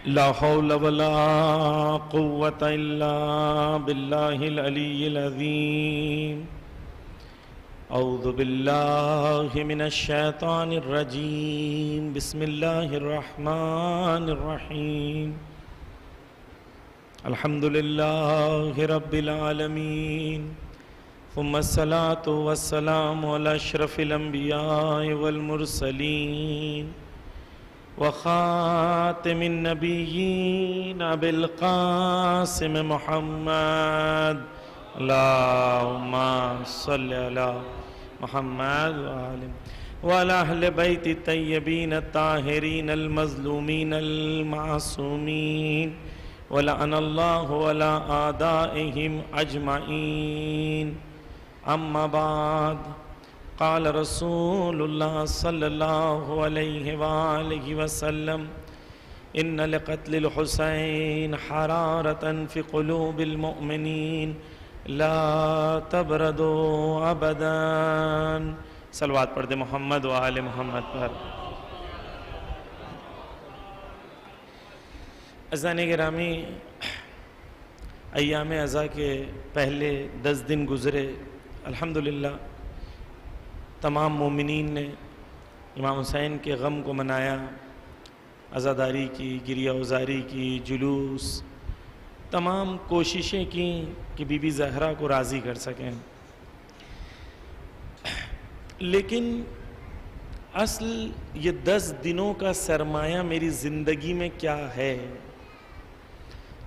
لا حول ولا قوة إلا بالله العلي العظيم. أعوذ بالله من الشيطان الرجيم. بسم الله الرحمن الرحيم. الحمد لله رب العالمين، ثم الصلاة والسلام على أشرف الأنبياء والمرسلين وخاتم النبيين أبي القاسم محمد. اللهم صل على محمد وعلى أهل بيت الطيبين الطاهرين المظلومين المعصومين، ولعن الله على أعدائهم أجمعين. أما بعد، قال رسول الله صلى الله عليه وآله وسلم: إن لقتل الحسين حرارة في قلوب المؤمنين لا تبردوا أبدا. صلوات پڑھ دے محمد و آل محمد پر. عزیزان گرامی، ایام عزا کے پہلے 10 دن گزرے. الحمدللہ تمام مومنین نے امام حسین کے غم کو منایا، عزاداری کی، گریہ وزاری کی، جلوس، تمام کوششیں کی کہ بی بی زہرا کو راضی کر سکیں. لیکن اصل یہ 10 دنوں کا سرمایہ میری زندگی میں کیا ہے؟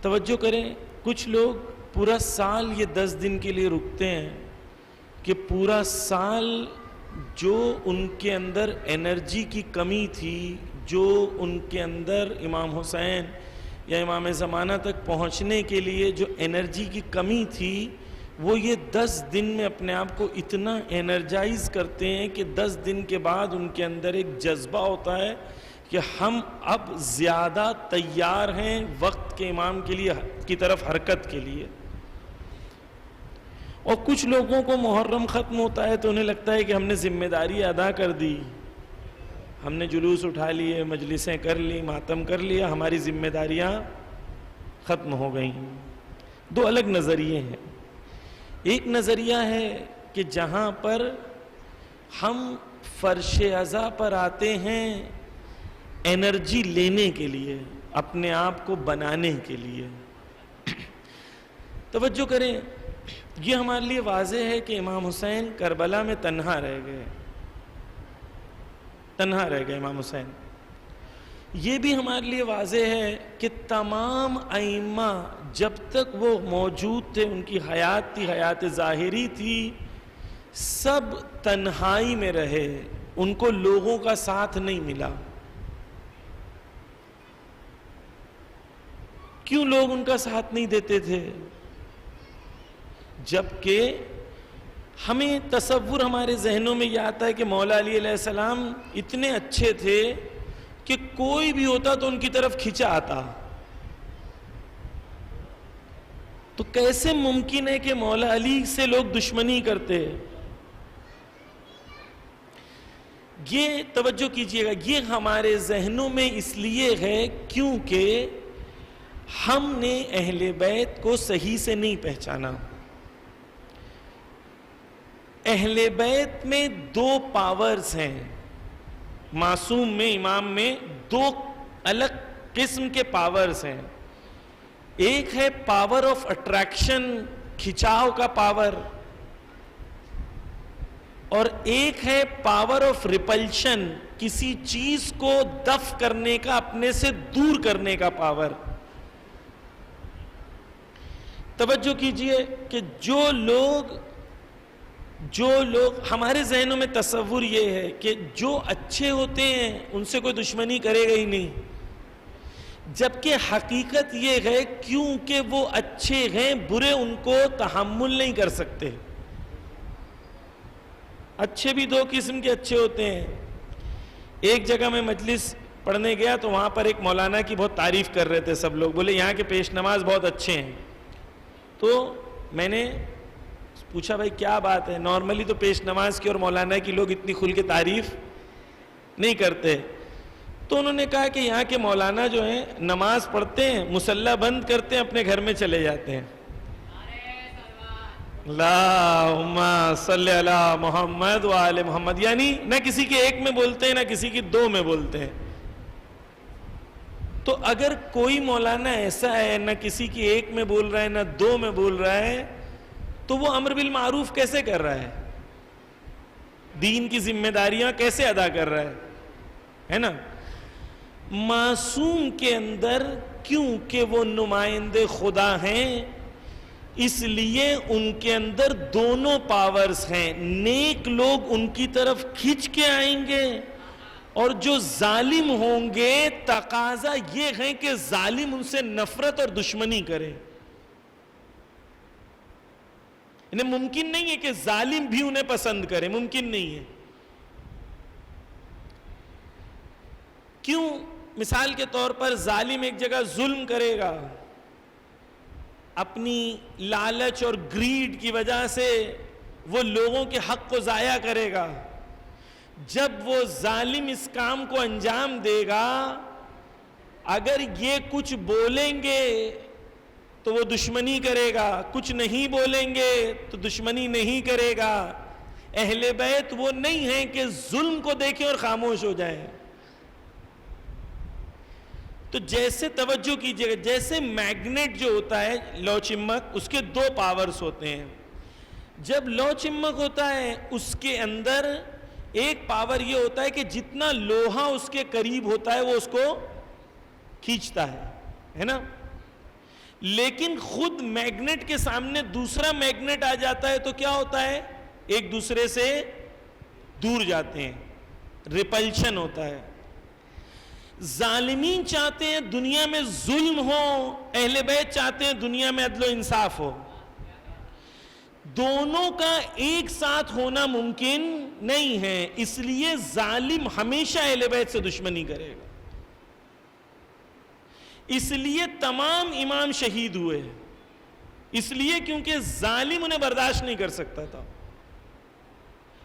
توجہ کریں، کچھ لوگ پورا سال یہ 10 دن کے لیے رکتے ہیں کہ پورا سال جو ان کے اندر انرجی کی کمی تھی، جو ان کے اندر امام حسین یا امام زمانہ تک پہنچنے کے لیے جو انرجی کی کمی تھی، وہ یہ 10 دن میں اپنے آپ کو اتنا انرجائز کرتے ہیں کہ 10 دن کے بعد ان کے اندر ایک جذبہ ہوتا ہے کہ ہم اب زیادہ تیار ہیں وقت کے امام کے لیے کی طرف حرکت کے لیے. اور کچھ لوگوں کو محرم ختم ہوتا ہے تو انہیں لگتا ہے کہ ہم نے ذمہ داری ادا کر دی، ہم نے جلوس اٹھا لیے، مجلسیں کر لی، ماتم کر لیا، ہماری ذمہ داریاں ختم ہو گئیں. 2 الگ نظریے ہیں. ایک نظریہ ہے کہ جہاں پر ہم فرش عزا پر آتے ہیں انرجی لینے کے لیے، اپنے آپ کو بنانے کے لیے. توجہ کریں، یہ ہمارے لیے واضح ہے کہ امام حسین کربلا میں تنہا رہ گئے، امام حسین. یہ بھی ہمارے لیے واضح ہے کہ تمام ائمہ جب تک وہ موجود تھے، ان کی حیات تھی، حیات ظاہری تھی، سب تنہائی میں رہے، ان کو لوگوں کا ساتھ نہیں ملا. کیوں لوگ ان کا ساتھ نہیں دیتے تھے؟ جبکہ ہمیں تصور ہمارے ذہنوں میں یہ آتا ہے کہ مولا علی علیہ السلام اتنے اچھے تھے کہ کوئی بھی ہوتا تو ان کی طرف کھینچا آتا. تو کیسے ممکن ہے کہ مولا علی سے لوگ دشمنی کرتے؟ یہ توجہ کیجئے گا، یہ ہمارے ذہنوں میں اس لیے ہے کیونکہ ہم نے اہل بیت کو صحیح سے نہیں پہچانا. اہل بیت میں 2 پاورز ہیں. معصوم میں، امام میں 2 الگ قسم کے پاورز ہیں. ایک ہے پاور آف اٹریکشن، کھچاؤ کا پاور، اور ایک ہے پاور آف ریپلشن، کسی چیز کو دفع کرنے کا، اپنے سے دور کرنے کا پاور. توجہ کیجئے کہ جو لوگ ہمارے ذہنوں میں تصور یہ ہے کہ جو اچھے ہوتے ہیں ان سے کوئی دشمنی کرے گا ہی نہیں، جبکہ حقیقت یہ ہے کیونکہ وہ اچھے ہیں، برے ان کو تحمل نہیں کر سکتے. اچھے بھی 2 قسم کے اچھے ہوتے ہیں. ایک جگہ میں مجلس پڑھنے گیا تو وہاں پر ایک مولانا کی بہت تعریف کر رہے تھے سب لوگ، بولے یہاں کے پیش نماز بہت اچھے ہیں. تو میں نے پوچھا بھائی کیا بات ہے؟ نارملی تو پیش نماز کی اور مولانا کی لوگ اتنی کھل کے تعریف نہیں کرتے. تو انہوں نے کہا کہ یہاں کے مولانا جو ہیں نماز پڑھتے ہیں، مصلی بند کرتے ہیں، اپنے گھر میں چلے جاتے ہیں. اللہم صلی علی محمد وآل محمد، یعنی نہ کسی کے ایک میں بولتے ہیں نہ کسی کی دو میں بولتے ہیں. تو اگر کوئی مولانا ایسا ہے نہ کسی کی ایک میں بول رہا ہے نہ دو میں بول رہا ہے، تو وہ امر بالمعروف کیسے کر رہا ہے؟ دین کی ذمہ داریاں کیسے ادا کر رہا ہے نا؟ معصوم کے اندر کیونکہ وہ نمائندے خدا ہیں، اس لیے ان کے اندر دونوں پاورز ہیں. نیک لوگ ان کی طرف کھچ کے آئیں گے، اور جو ظالم ہوں گے تقاضا یہ ہے کہ ظالم ان سے نفرت اور دشمنی کرے. انہیں ممکن نہیں ہے کہ ظالم بھی انہیں پسند کرے، ممکن نہیں ہے. کیوں؟ مثال کے طور پر ظالم ایک جگہ ظلم کرے گا، اپنی لالچ اور گریڈ کی وجہ سے وہ لوگوں کے حق کو ضائع کرے گا. جب وہ ظالم اس کام کو انجام دے گا، اگر یہ کچھ بولیں گے تو وہ دشمنی کرے گا، کچھ نہیں بولیں گے تو دشمنی نہیں کرے گا. اہل بیت وہ نہیں ہیں کہ ظلم کو دیکھیں اور خاموش ہو جائیں. تو جیسے توجہ کیجئے گا، جیسے میگنیٹ جو ہوتا ہے لو چمک، اس کے دو پاورز ہوتے ہیں. جب لو چمک ہوتا ہے اس کے اندر ایک پاور یہ ہوتا ہے کہ جتنا لوہا اس کے قریب ہوتا ہے وہ اس کو کھینچتا ہے نا. لیکن خود میگنیٹ کے سامنے دوسرا میگنیٹ آ جاتا ہے تو کیا ہوتا ہے؟ ایک دوسرے سے دور جاتے ہیں، ریپلشن ہوتا ہے. ظالمین چاہتے ہیں دنیا میں ظلم ہو، اہل بیت چاہتے ہیں دنیا میں عدل و انصاف ہو. دونوں کا ایک ساتھ ہونا ممکن نہیں ہے، اس لیے ظالم ہمیشہ اہل بیت سے دشمنی کرے گا. اس لیے تمام امام شہید ہوئے، اس لیے کیونکہ ظالم انہیں برداشت نہیں کر سکتا تھا.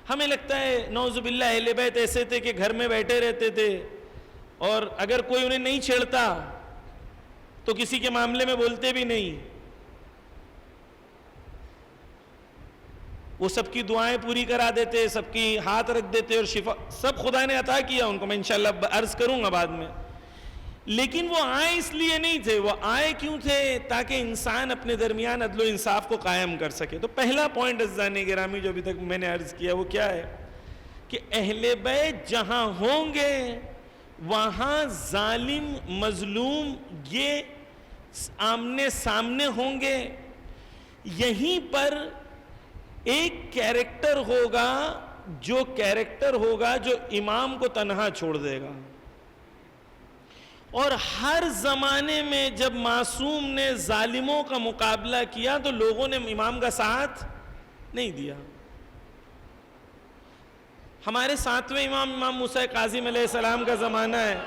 ہمیں لگتا ہے نعوذ باللہ اہل بیت ایسے تھے کہ گھر میں بیٹھے رہتے تھے، اور اگر کوئی انہیں نہیں چھیڑتا تو کسی کے معاملے میں بولتے بھی نہیں. وہ سب کی دعائیں پوری کرا دیتے، سب کی ہاتھ رکھ دیتے، اور شفا سب خدا نے عطا کیا ان کو. میں انشاءاللہ عرض کروں گا بعد میں. لیکن وہ آئے اس لیے نہیں تھے، وہ آئے کیوں تھے؟ تاکہ انسان اپنے درمیان عدل و انصاف کو قائم کر سکے. تو پہلا پوائنٹ عزیزان گرامی جو ابھی تک میں نے عرض کیا وہ کیا ہے کہ اہل بیت جہاں ہوں گے وہاں ظالم مظلوم یہ آمنے سامنے ہوں گے. یہیں پر ایک کیریکٹر ہوگا جو امام کو تنہا چھوڑ دے گا. اور ہر زمانے میں جب معصوم نے ظالموں کا مقابلہ کیا تو لوگوں نے امام کا ساتھ نہیں دیا. ہمارے ساتویں امام موسیٰ کاظم علیہ السلام کا زمانہ ہے.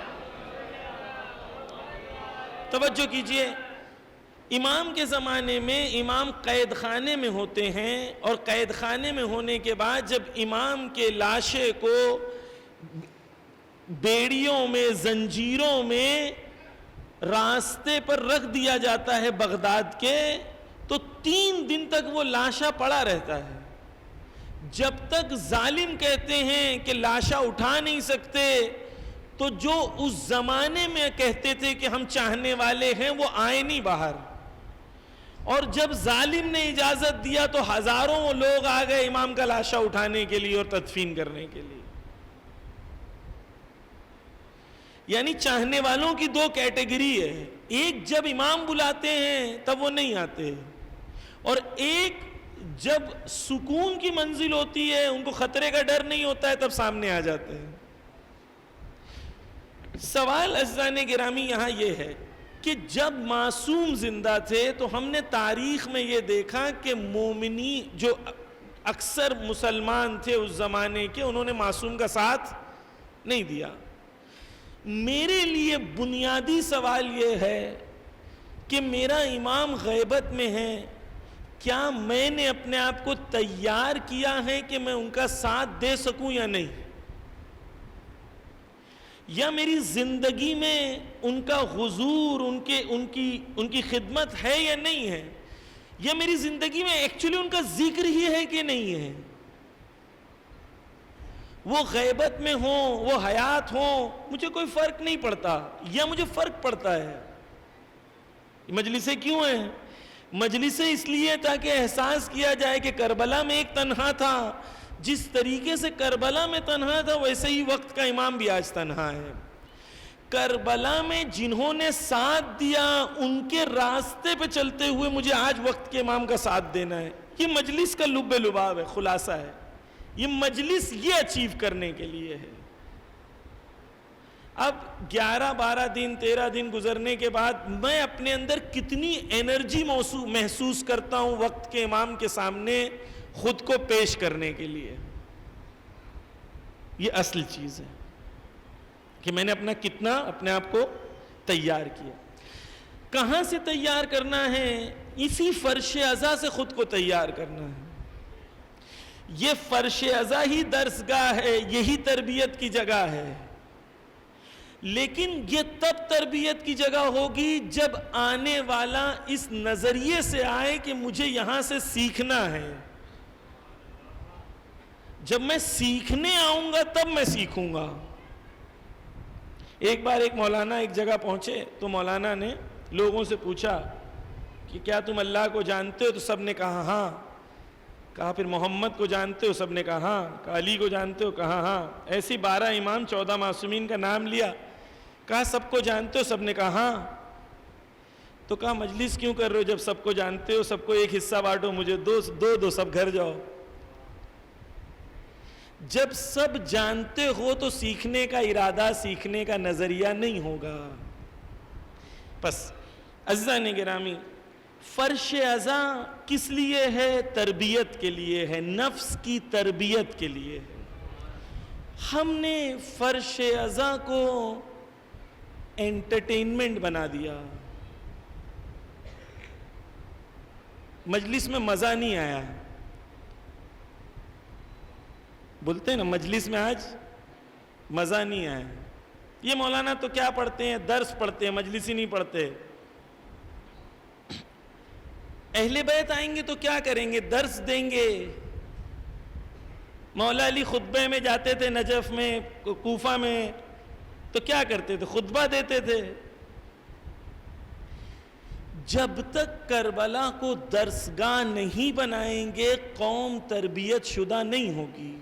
توجہ کیجئے، امام کے زمانے میں امام قید خانے میں ہوتے ہیں، اور قید خانے میں ہونے کے بعد جب امام کے لاشے کو بیڑیوں میں زنجیروں میں راستے پر رکھ دیا جاتا ہے بغداد کے، تو 3 دن تک وہ لاشا پڑا رہتا ہے. جب تک ظالم کہتے ہیں کہ لاشا اٹھا نہیں سکتے، تو جو اس زمانے میں کہتے تھے کہ ہم چاہنے والے ہیں وہ آئے نہیں باہر. اور جب ظالم نے اجازت دیا تو ہزاروں لوگ آ گئے امام کا لاشا اٹھانے کے لیے اور تدفین کرنے کے لیے. یعنی چاہنے والوں کی 2 کیٹیگری ہے. ایک جب امام بلاتے ہیں تب وہ نہیں آتے، اور ایک جب سکون کی منزل ہوتی ہے، ان کو خطرے کا ڈر نہیں ہوتا ہے، تب سامنے آ جاتے ہیں. سوال عزیزان گرامی یہاں یہ ہے کہ جب معصوم زندہ تھے تو ہم نے تاریخ میں یہ دیکھا کہ مومنی جو اکثر مسلمان تھے اس زمانے کے، انہوں نے معصوم کا ساتھ نہیں دیا. میرے لیے بنیادی سوال یہ ہے کہ میرا امام غیبت میں ہے، کیا میں نے اپنے آپ کو تیار کیا ہے کہ میں ان کا ساتھ دے سکوں یا نہیں؟ یا میری زندگی میں ان کا حضور، ان کی خدمت ہے یا نہیں ہے، یا میری زندگی میں ایکچولی ان کا ذکر ہی ہے کہ نہیں ہے. وہ غیبت میں ہوں، وہ حیات ہوں، مجھے کوئی فرق نہیں پڑتا، یا مجھے فرق پڑتا ہے. مجلسیں کیوں ہیں؟ مجلسیں اس لیے تاکہ احساس کیا جائے کہ کربلا میں ایک تنہا تھا، جس طریقے سے کربلا میں تنہا تھا ویسے ہی وقت کا امام بھی آج تنہا ہے. کربلا میں جنہوں نے ساتھ دیا ان کے راستے پہ چلتے ہوئے مجھے آج وقت کے امام کا ساتھ دینا ہے. یہ مجلس کا لب لباب ہے، خلاصہ ہے. یہ مجلس یہ اچیو کرنے کے لیے ہے. اب 11-12 دن 13 دن گزرنے کے بعد میں اپنے اندر کتنی انرجی محسوس کرتا ہوں وقت کے امام کے سامنے خود کو پیش کرنے کے لیے. یہ اصل چیز ہے کہ میں نے کتنا اپنے آپ کو تیار کیا. کہاں سے تیار کرنا ہے؟ اسی فرش عزا سے خود کو تیار کرنا ہے. یہ فرش عزا ہی درسگاہ ہے، یہی تربیت کی جگہ ہے. لیکن یہ تب تربیت کی جگہ ہوگی جب آنے والا اس نظریے سے آئے کہ مجھے یہاں سے سیکھنا ہے. جب میں سیکھنے آؤں گا تب میں سیکھوں گا. ایک بار ایک مولانا ایک جگہ پہنچے تو مولانا نے لوگوں سے پوچھا کہ کیا تم اللہ کو جانتے ہو؟ تو سب نے کہا ہاں. کہا پھر محمد کو جانتے ہو؟ سب نے کہا ہاں. کہا علی کو جانتے ہو؟ کہا ہاں. ایسی 12 امام 14 معصومین کا نام لیا. کہا سب کو جانتے ہو؟ سب نے کہا ہاں. تو کہا مجلس کیوں کر رہے ہو جب سب کو جانتے ہو؟ سب کو ایک حصہ بانٹو، مجھے دو سب گھر جاؤ. جب سب جانتے ہو تو سیکھنے کا ارادہ، سیکھنے کا نظریہ نہیں ہوگا. بس عزیزان گرامی، فرش عزا کس لیے ہے؟ تربیت کے لیے ہے، نفس کی تربیت کے لیے ہے. ہم نے فرش عزا کو انٹرٹینمنٹ بنا دیا. مجلس میں مزہ نہیں آیا. بولتے ہیں نا مجلس میں آج مزہ نہیں آیا. یہ مولانا تو کیا پڑھتے ہیں؟ درس پڑھتے ہیں، مجلس ہی نہیں پڑھتے. اہل بیت آئیں گے تو کیا کریں گے؟ درس دیں گے. مولا علی خطبے میں جاتے تھے، نجف میں، کوفہ میں، تو کیا کرتے تھے؟ خطبہ دیتے تھے. جب تک کربلا کو درسگاہ نہیں بنائیں گے قوم تربیت شدہ نہیں ہوگی.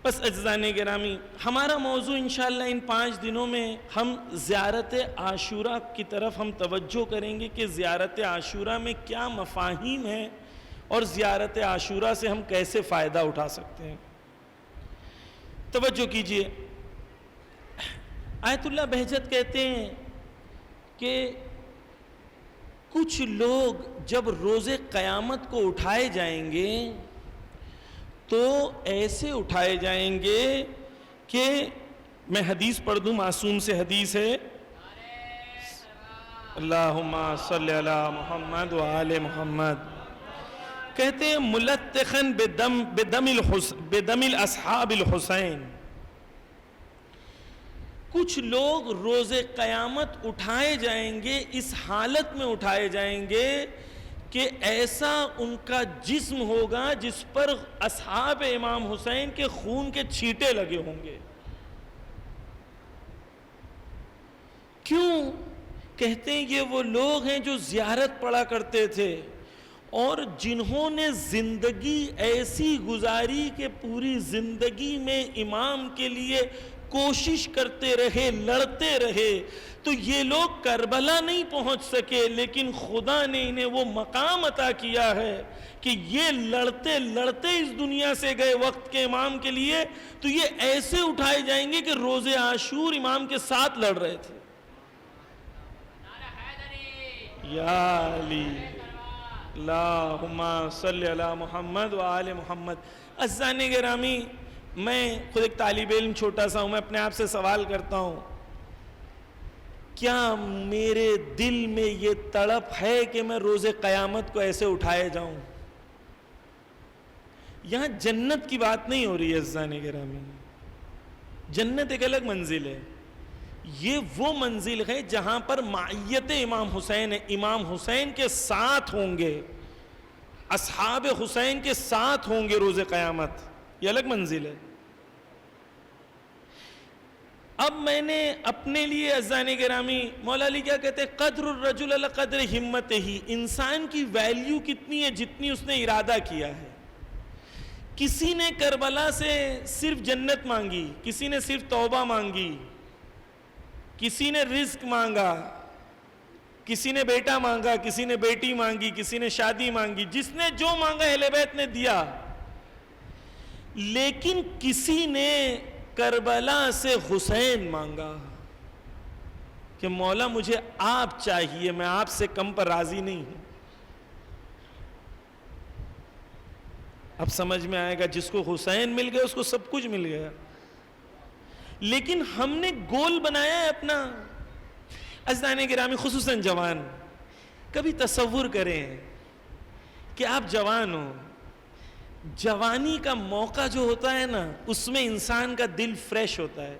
بس عزیزان گرامی، ہمارا موضوع انشاءاللہ ان 5 دنوں میں ہم زیارت عاشورہ کی طرف ہم توجہ کریں گے کہ زیارت عاشورہ میں کیا مفاہیم ہیں اور زیارت عاشورہ سے ہم کیسے فائدہ اٹھا سکتے ہیں. توجہ کیجئے. آیت اللہ بہجت کہتے ہیں کہ کچھ لوگ جب روز قیامت کو اٹھائے جائیں گے تو ایسے اٹھائے جائیں گے کہ میں حدیث پڑھ دوں، معصوم سے حدیث ہے. اللہم صلی علی محمد و آل محمد. کہتے ہیں ملتخن بدم الاصحاب الحسین. کچھ لوگ روز قیامت اٹھائے جائیں گے، اس حالت میں اٹھائے جائیں گے کہ ایسا ان کا جسم ہوگا جس پر اصحاب امام حسین کے خون کے چھینٹے لگے ہوں گے. کیوں؟ کہتے ہیں یہ وہ لوگ ہیں جو زیارت پڑھا کرتے تھے اور جنہوں نے زندگی ایسی گزاری کہ پوری زندگی میں امام کے لیے کوشش کرتے رہے، لڑتے رہے. تو یہ لوگ کربلا نہیں پہنچ سکے، لیکن خدا نے انہیں وہ مقام عطا کیا ہے کہ یہ لڑتے لڑتے اس دنیا سے گئے وقت کے امام کے لیے. تو یہ ایسے اٹھائے جائیں گے کہ روز عاشور امام کے ساتھ لڑ رہے تھے. یا علی اللہم صلی علی محمد و آل محمد. عزیزان گرامی، میں خود ایک طالب علم چھوٹا سا ہوں، میں اپنے آپ سے سوال کرتا ہوں کیا میرے دل میں یہ تڑپ ہے کہ میں روز قیامت کو ایسے اٹھائے جاؤں؟ یہاں جنت کی بات نہیں ہو رہی ہے عزیزان گرامی. جنت ایک الگ منزل ہے. یہ وہ منزل ہے جہاں پر معیت امام حسین ہے, امام حسین کے ساتھ ہوں گے, اصحاب حسین کے ساتھ ہوں گے روز قیامت. یہ الگ منزل ہے. اب میں نے اپنے لیے عزیزان گرامی, مولا علی کیا کہتے ہیں, قدر الرجل علی قدر ہمت ہی, انسان کی ویلیو کتنی ہے جتنی اس نے ارادہ کیا ہے. کسی نے کربلا سے صرف جنت مانگی, کسی نے صرف توبہ مانگی, کسی نے رزق مانگا, کسی نے بیٹا مانگا, کسی نے بیٹی مانگی, کسی نے شادی مانگی, جس نے جو مانگا اہل بیت نے دیا. لیکن کسی نے کربلا سے حسین مانگا کہ مولا مجھے آپ چاہیے, میں آپ سے کم پر راضی نہیں ہوں. اب سمجھ میں آئے گا, جس کو حسین مل گیا اس کو سب کچھ مل گیا. لیکن ہم نے گول بنایا ہے اپنا. عزیزان گرامی خصوصاً جوان, کبھی تصور کریں کہ آپ جوان ہو, جوانی کا موقع جو ہوتا ہے نا, اس میں انسان کا دل فریش ہوتا ہے.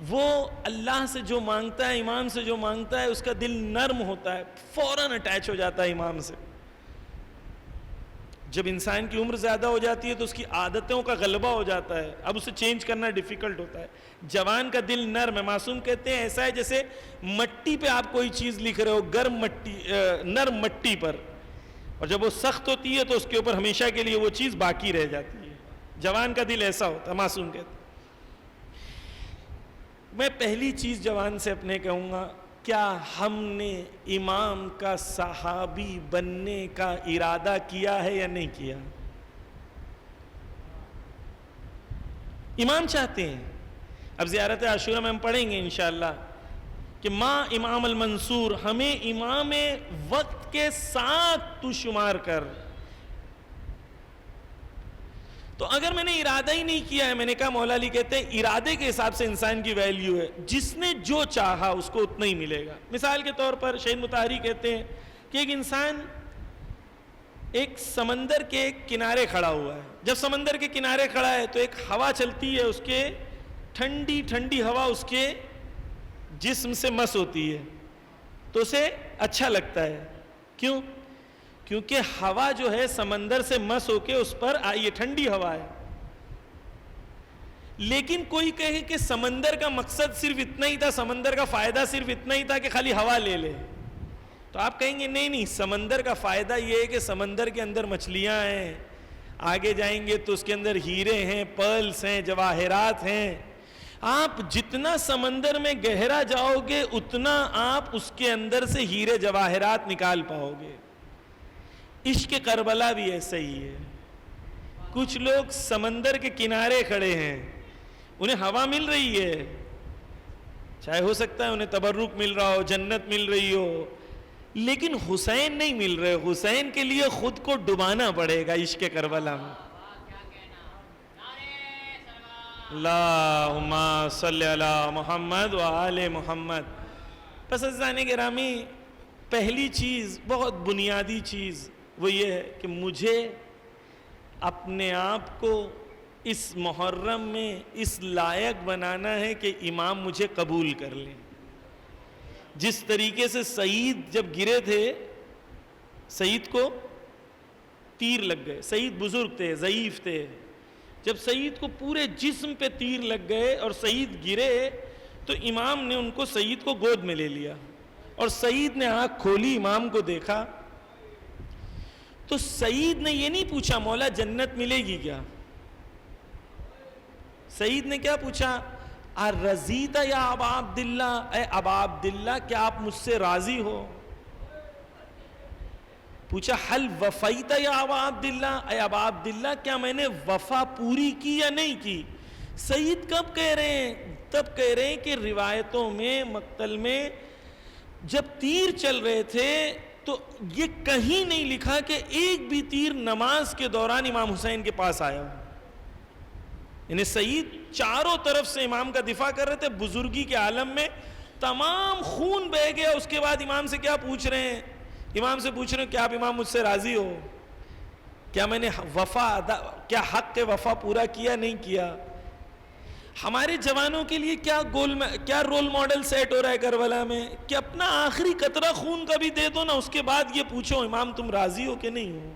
وہ اللہ سے جو مانگتا ہے, امام سے جو مانگتا ہے, اس کا دل نرم ہوتا ہے, فوراً اٹیچ ہو جاتا ہے امام سے. جب انسان کی عمر زیادہ ہو جاتی ہے تو اس کی عادتوں کا غلبہ ہو جاتا ہے, اب اسے چینج کرنا ڈیفیکلٹ ہوتا ہے. جوان کا دل نرم ہے. معصوم کہتے ہیں ایسا ہے جیسے مٹی پہ آپ کوئی چیز لکھ رہے ہو, گرم مٹی, نرم مٹی پر, اور جب وہ سخت ہوتی ہے تو اس کے اوپر ہمیشہ کے لیے وہ چیز باقی رہ جاتی ہے. جوان کا دل ایسا ہوتا ہے. معصوم کہتے ہیں. میں پہلی چیز جوان سے اپنے کہوں گا, کیا ہم نے امام کا صحابی بننے کا ارادہ کیا ہے یا نہیں کیا؟ امام چاہتے ہیں. اب زیارت عاشورہ میں ہم پڑھیں گے انشاءاللہ کہ ماں امام المنصور, ہمیں امام وقت کے ساتھ تو شمار کر. تو اگر میں نے ارادہ ہی نہیں کیا ہے, میں نے کہا مولا علی کہتے ہیں ارادے کے حساب سے انسان کی ویلیو ہے. جس نے جو چاہا اس کو اتنا ہی ملے گا. مثال کے طور پر شہید مطہری کہتے ہیں کہ ایک انسان ایک سمندر کے کنارے کھڑا ہوا ہے. جب سمندر کے کنارے کھڑا ہے تو ایک ہوا چلتی ہے, اس کے ٹھنڈی ٹھنڈی ہوا اس کے جسم سے مس ہوتی ہے تو اسے اچھا لگتا ہے. کیوں؟ کیونکہ ہوا جو ہے سمندر سے مس ہو کے اس پر آئی ہے, ٹھنڈی ہوا ہے. لیکن کوئی کہے کہ سمندر کا مقصد صرف اتنا ہی تھا, سمندر کا فائدہ صرف اتنا ہی تھا کہ خالی ہوا لے لے, تو آپ کہیں گے نہیں نہیں, سمندر کا فائدہ یہ ہے کہ سمندر کے اندر مچھلیاں ہیں, آگے جائیں گے تو اس کے اندر ہیرے ہیں, پرلز ہیں, جواہرات ہیں. آپ جتنا سمندر میں گہرا جاؤ گے اتنا آپ اس کے اندر سے ہیرے جواہرات نکال پاؤ گے. عشق کربلا بھی ایسا ہی ہے. کچھ لوگ سمندر کے کنارے کھڑے ہیں, انہیں ہوا مل رہی ہے, چاہے ہو سکتا ہے انہیں تبرک مل رہا ہو, جنت مل رہی ہو, لیکن حسین نہیں مل رہے. حسین کے لیے خود کو ڈبانا پڑے گا عشق کربلا میں. اللہم صلی علی محمد و آل محمد. پس عزیزان گرامی, پہلی چیز, بہت بنیادی چیز, وہ یہ ہے کہ مجھے اپنے آپ کو اس محرم میں اس لائق بنانا ہے کہ امام مجھے قبول کر لیں. جس طریقے سے سعید جب گرے تھے, سعید کو تیر لگ گئے. سعید بزرگ تھے, ضعیف تھے. جب سعید کو پورے جسم پہ تیر لگ گئے اور سعید گرے تو امام نے ان کو, سعید کو گود میں لے لیا, اور سعید نے آنکھ کھولی, امام کو دیکھا تو سعید نے یہ نہیں پوچھا مولا جنت ملے گی کیا. سعید نے کیا پوچھا, رضیت یا ابا عبداللہ, اے ابا عبداللہ کیا آپ مجھ سے راضی ہو. پوچھا حل وفیت یا ابا عبداللہ, اے ابا عبداللہ کیا میں نے وفا پوری کی یا نہیں کی. سعید کب کہہ رہے ہیں؟ تب کہہ رہے ہیں کہ روایتوں میں مقتل میں جب تیر چل رہے تھے تو یہ کہیں نہیں لکھا کہ ایک بھی تیر نماز کے دوران امام حسین کے پاس آیا. یعنی سعید چاروں طرف سے امام کا دفاع کر رہے تھے, بزرگی کے عالم میں تمام خون بہ گیا. اس کے بعد امام سے کیا پوچھ رہے ہیں؟ امام سے پوچھ رہے ہیں کیا آپ امام مجھ سے راضی ہو, کیا میں نے وفا کیا حق کے وفا پورا کیا نہیں کیا. ہمارے جوانوں کے لیے کیا رول ماڈل سیٹ ہو رہا ہے کربلا میں کہ اپنا آخری قطرہ خون کا بھی دے دو نا، اس کے بعد یہ پوچھو امام تم راضی ہو کہ نہیں ہو.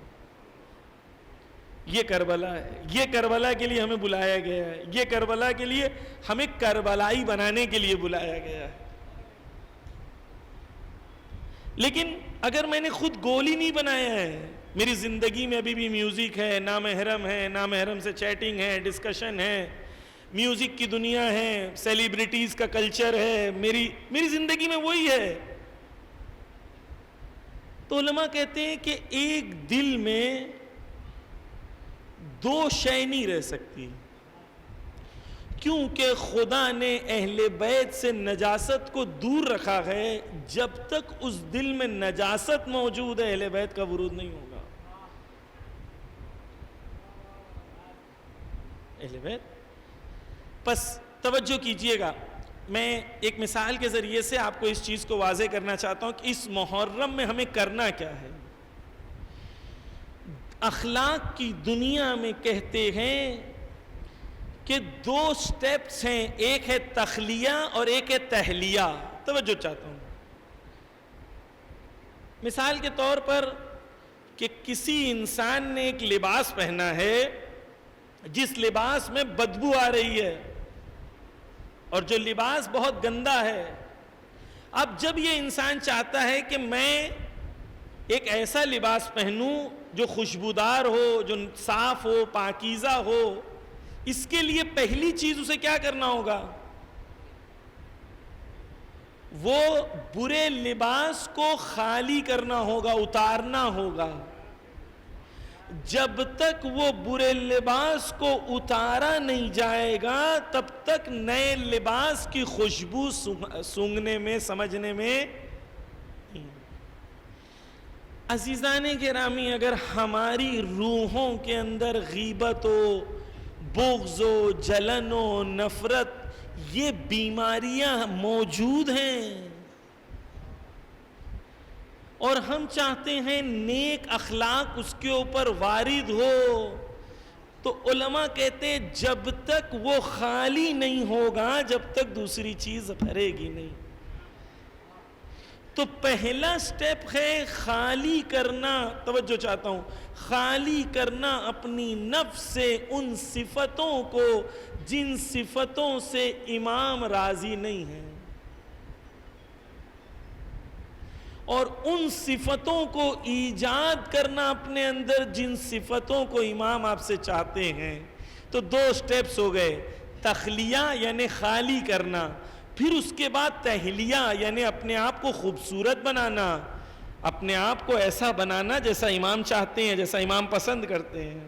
یہ کربلا ہے. یہ کربلا کے لیے ہمیں بلایا گیا ہے. یہ کربلا کے لیے ہمیں کربلائی بنانے کے لیے بلایا گیا ہے. لیکن اگر میں نے خود گول ہی نہیں بنایا ہے، میری زندگی میں ابھی بھی میوزک ہے، نامحرم ہے، نامحرم سے چیٹنگ ہے، ڈسکشن ہے، میوزک کی دنیا ہے، سیلیبریٹیز کا کلچر ہے، میری زندگی میں وہی ہے، تو علماء کہتے ہیں کہ ایک دل میں دو شے نہیں رہ سکتی، کیونکہ خدا نے اہل بیت سے نجاست کو دور رکھا ہے. جب تک اس دل میں نجاست موجود ہے اہل بیت کا ورود نہیں ہوگا. اہل بیت. پس توجہ کیجئے گا، میں ایک مثال کے ذریعے سے آپ کو اس چیز کو واضح کرنا چاہتا ہوں کہ اس محرم میں ہمیں کرنا کیا ہے. اخلاق کی دنیا میں کہتے ہیں کہ دو سٹیپس ہیں، ایک ہے تخلیہ اور ایک ہے تہلیہ. توجہ چاہتا ہوں. مثال کے طور پر کہ کسی انسان نے ایک لباس پہنا ہے جس لباس میں بدبو آ رہی ہے اور جو لباس بہت گندا ہے. اب جب یہ انسان چاہتا ہے کہ میں ایک ایسا لباس پہنوں جو خوشبودار ہو، جو صاف ہو، پاکیزہ ہو، اس کے لیے پہلی چیز اسے کیا کرنا ہوگا؟ وہ برے لباس کو خالی کرنا ہوگا، اتارنا ہوگا. جب تک وہ برے لباس کو اتارا نہیں جائے گا تب تک نئے لباس کی خوشبو سونگھنے میں، سمجھنے میں. عزیزان گرامی، اگر ہماری روحوں کے اندر غیبت و بغض و جلن و نفرت، یہ بیماریاں موجود ہیں اور ہم چاہتے ہیں نیک اخلاق اس کے اوپر وارد ہو، تو علماء کہتے ہیں جب تک وہ خالی نہیں ہوگا جب تک دوسری چیز بھرے گی نہیں. تو پہلا سٹیپ ہے خالی کرنا. توجہ چاہتا ہوں، خالی کرنا اپنی نفس سے ان صفتوں کو جن صفتوں سے امام راضی نہیں ہے، اور ان صفتوں کو ایجاد کرنا اپنے اندر جن صفتوں کو امام آپ سے چاہتے ہیں. تو دو سٹیپس ہو گئے، تخلیہ یعنی خالی کرنا، پھر اس کے بعد تہلیہ یعنی اپنے آپ کو خوبصورت بنانا، اپنے آپ کو ایسا بنانا جیسا امام چاہتے ہیں، جیسا امام پسند کرتے ہیں.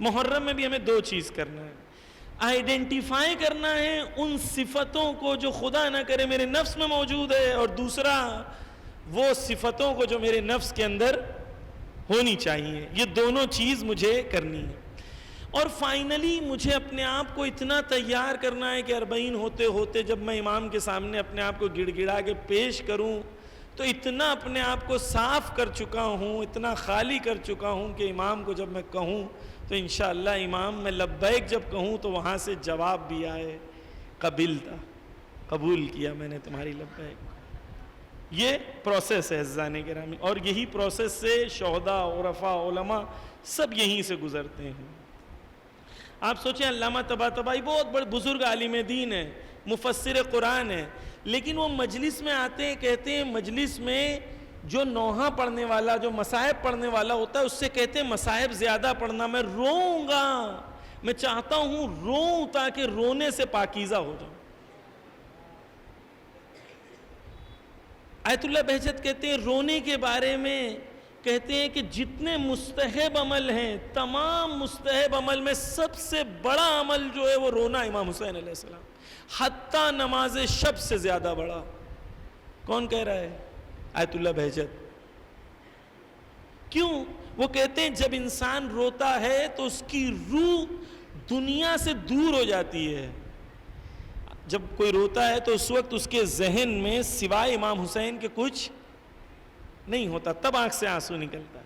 محرم میں بھی ہمیں دو چیز کرنا ہے، آئیڈینٹیفائی کرنا ہے ان صفتوں کو جو خدا نہ کرے میرے نفس میں موجود ہے، اور دوسرا وہ صفتوں کو جو میرے نفس کے اندر ہونی چاہیے. یہ دونوں چیز مجھے کرنی ہے. اور فائنلی مجھے اپنے آپ کو اتنا تیار کرنا ہے کہ 40 ہوتے ہوتے جب میں امام کے سامنے اپنے آپ کو گڑ گڑا کے پیش کروں تو اتنا اپنے آپ کو صاف کر چکا ہوں، اتنا خالی کر چکا ہوں کہ امام کو جب میں کہوں تو انشاءاللہ امام میں لبیک جب کہوں تو وہاں سے جواب بھی آئے قبلتا، قبول کیا میں نے تمہاری لبیک. یہ پروسیس ہے عزیزان گرامی، اور یہی پروسیس سے شہداء، عرفاء، علماء سب یہیں سے گزرتے ہیں. آپ سوچیں علامہ طباطبائی بہت بڑے بزرگ عالم دین ہیں، مفسر قرآن ہیں، لیکن وہ مجلس میں آتے ہیں، کہتے ہیں مجلس میں جو نوحہ پڑھنے والا، جو مصائب پڑھنے والا ہوتا ہے اس سے کہتے ہیں مصائب زیادہ پڑھنا، میں روؤں گا، میں چاہتا ہوں روؤں تاکہ رونے سے پاکیزہ ہو جاؤں. آیت اللہ بہجت کہتے ہیں رونے کے بارے میں، کہتے ہیں کہ جتنے مستحب عمل ہیں، تمام مستحب عمل میں سب سے بڑا عمل جو ہے وہ رونا امام حسین علیہ السلام، حتیٰ نماز شب سے زیادہ بڑا. کون کہہ رہا ہے؟ آیت اللہ بہجت. کیوں؟ وہ کہتے ہیں جب انسان روتا ہے تو اس کی روح دنیا سے دور ہو جاتی ہے. جب کوئی روتا ہے تو اس وقت اس کے ذہن میں سوائے امام حسین کے کچھ نہیں ہوتا، تب آنکھ سے آنسو نکلتا ہے.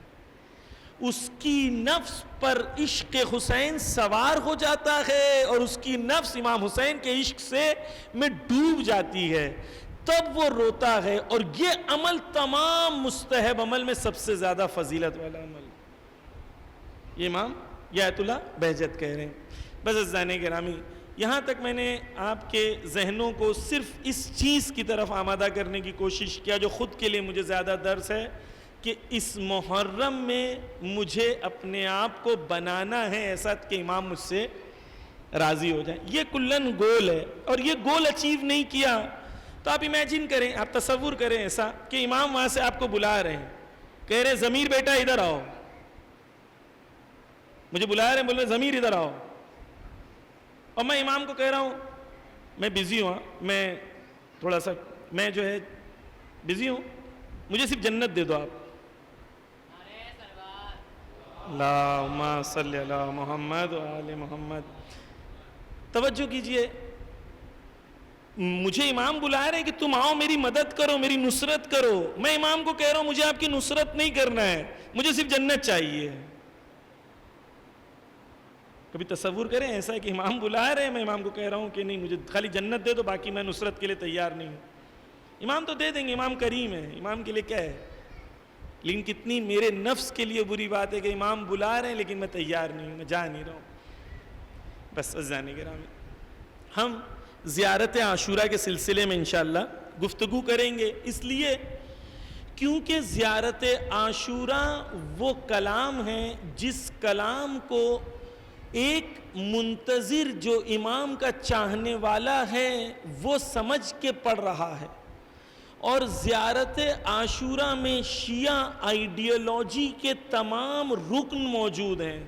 اس کی نفس پر عشق حسین سوار ہو جاتا ہے اور اس کی نفس امام حسین کے عشق سے میں ڈوب جاتی ہے، تب وہ روتا ہے. اور یہ عمل تمام مستحب عمل میں سب سے زیادہ فضیلت والا عمل. یہ امام یہ آیت اللہ بہجت کہہ رہے ہیں. بس عزیزان گرامی، یہاں تک میں نے آپ کے ذہنوں کو صرف اس چیز کی طرف آمادہ کرنے کی کوشش کیا جو خود کے لیے مجھے زیادہ درس ہے، کہ اس محرم میں مجھے اپنے آپ کو بنانا ہے ایسا کہ امام مجھ سے راضی ہو جائیں. یہ کلن گول ہے، اور یہ گول اچیو نہیں کیا تو آپ امیجن کریں، آپ تصور کریں ایسا کہ امام وہاں سے آپ کو بلا رہے ہیں، کہہ رہے ضمیر بیٹا ادھر آؤ، مجھے بلا رہے ہیں، بول رہے ضمیر ادھر آؤ، اور میں امام کو کہہ رہا ہوں میں بزی ہوں، میں تھوڑا سا میں جو ہے بزی ہوں، مجھے صرف جنت دے دو آپ. اللہم صلی علی محمد و آل محمد. توجہ کیجئے، مجھے امام بلا رہے ہیں کہ تم آؤ میری مدد کرو، میری نصرت کرو. میں امام کو کہہ رہا ہوں مجھے آپ کی نصرت نہیں کرنا ہے، مجھے صرف جنت چاہیے. کبھی تصور کریں ایسا ہے کہ امام بلا رہے ہیں، میں امام کو کہہ رہا ہوں کہ نہیں مجھے خالی جنت دے دو، باقی میں نصرت کے لیے تیار نہیں ہوں. امام تو دے دیں گے، امام کریم ہے، امام کے لیے کیا ہے. لیکن کتنی میرے نفس کے لیے بری بات ہے کہ امام بلا رہے ہیں لیکن میں تیار نہیں ہوں، میں جا نہیں رہا ہوں. بس عزیزان گرامی، ہم زیارت عاشورہ کے سلسلے میں انشاءاللہ گفتگو کریں گے، اس لیے کیونکہ زیارت عاشورہ وہ کلام ہے جس کلام کو ایک منتظر جو امام کا چاہنے والا ہے وہ سمجھ کے پڑھ رہا ہے. اور زیارت عاشورہ میں شیعہ آئیڈیالوجی کے تمام رکن موجود ہیں.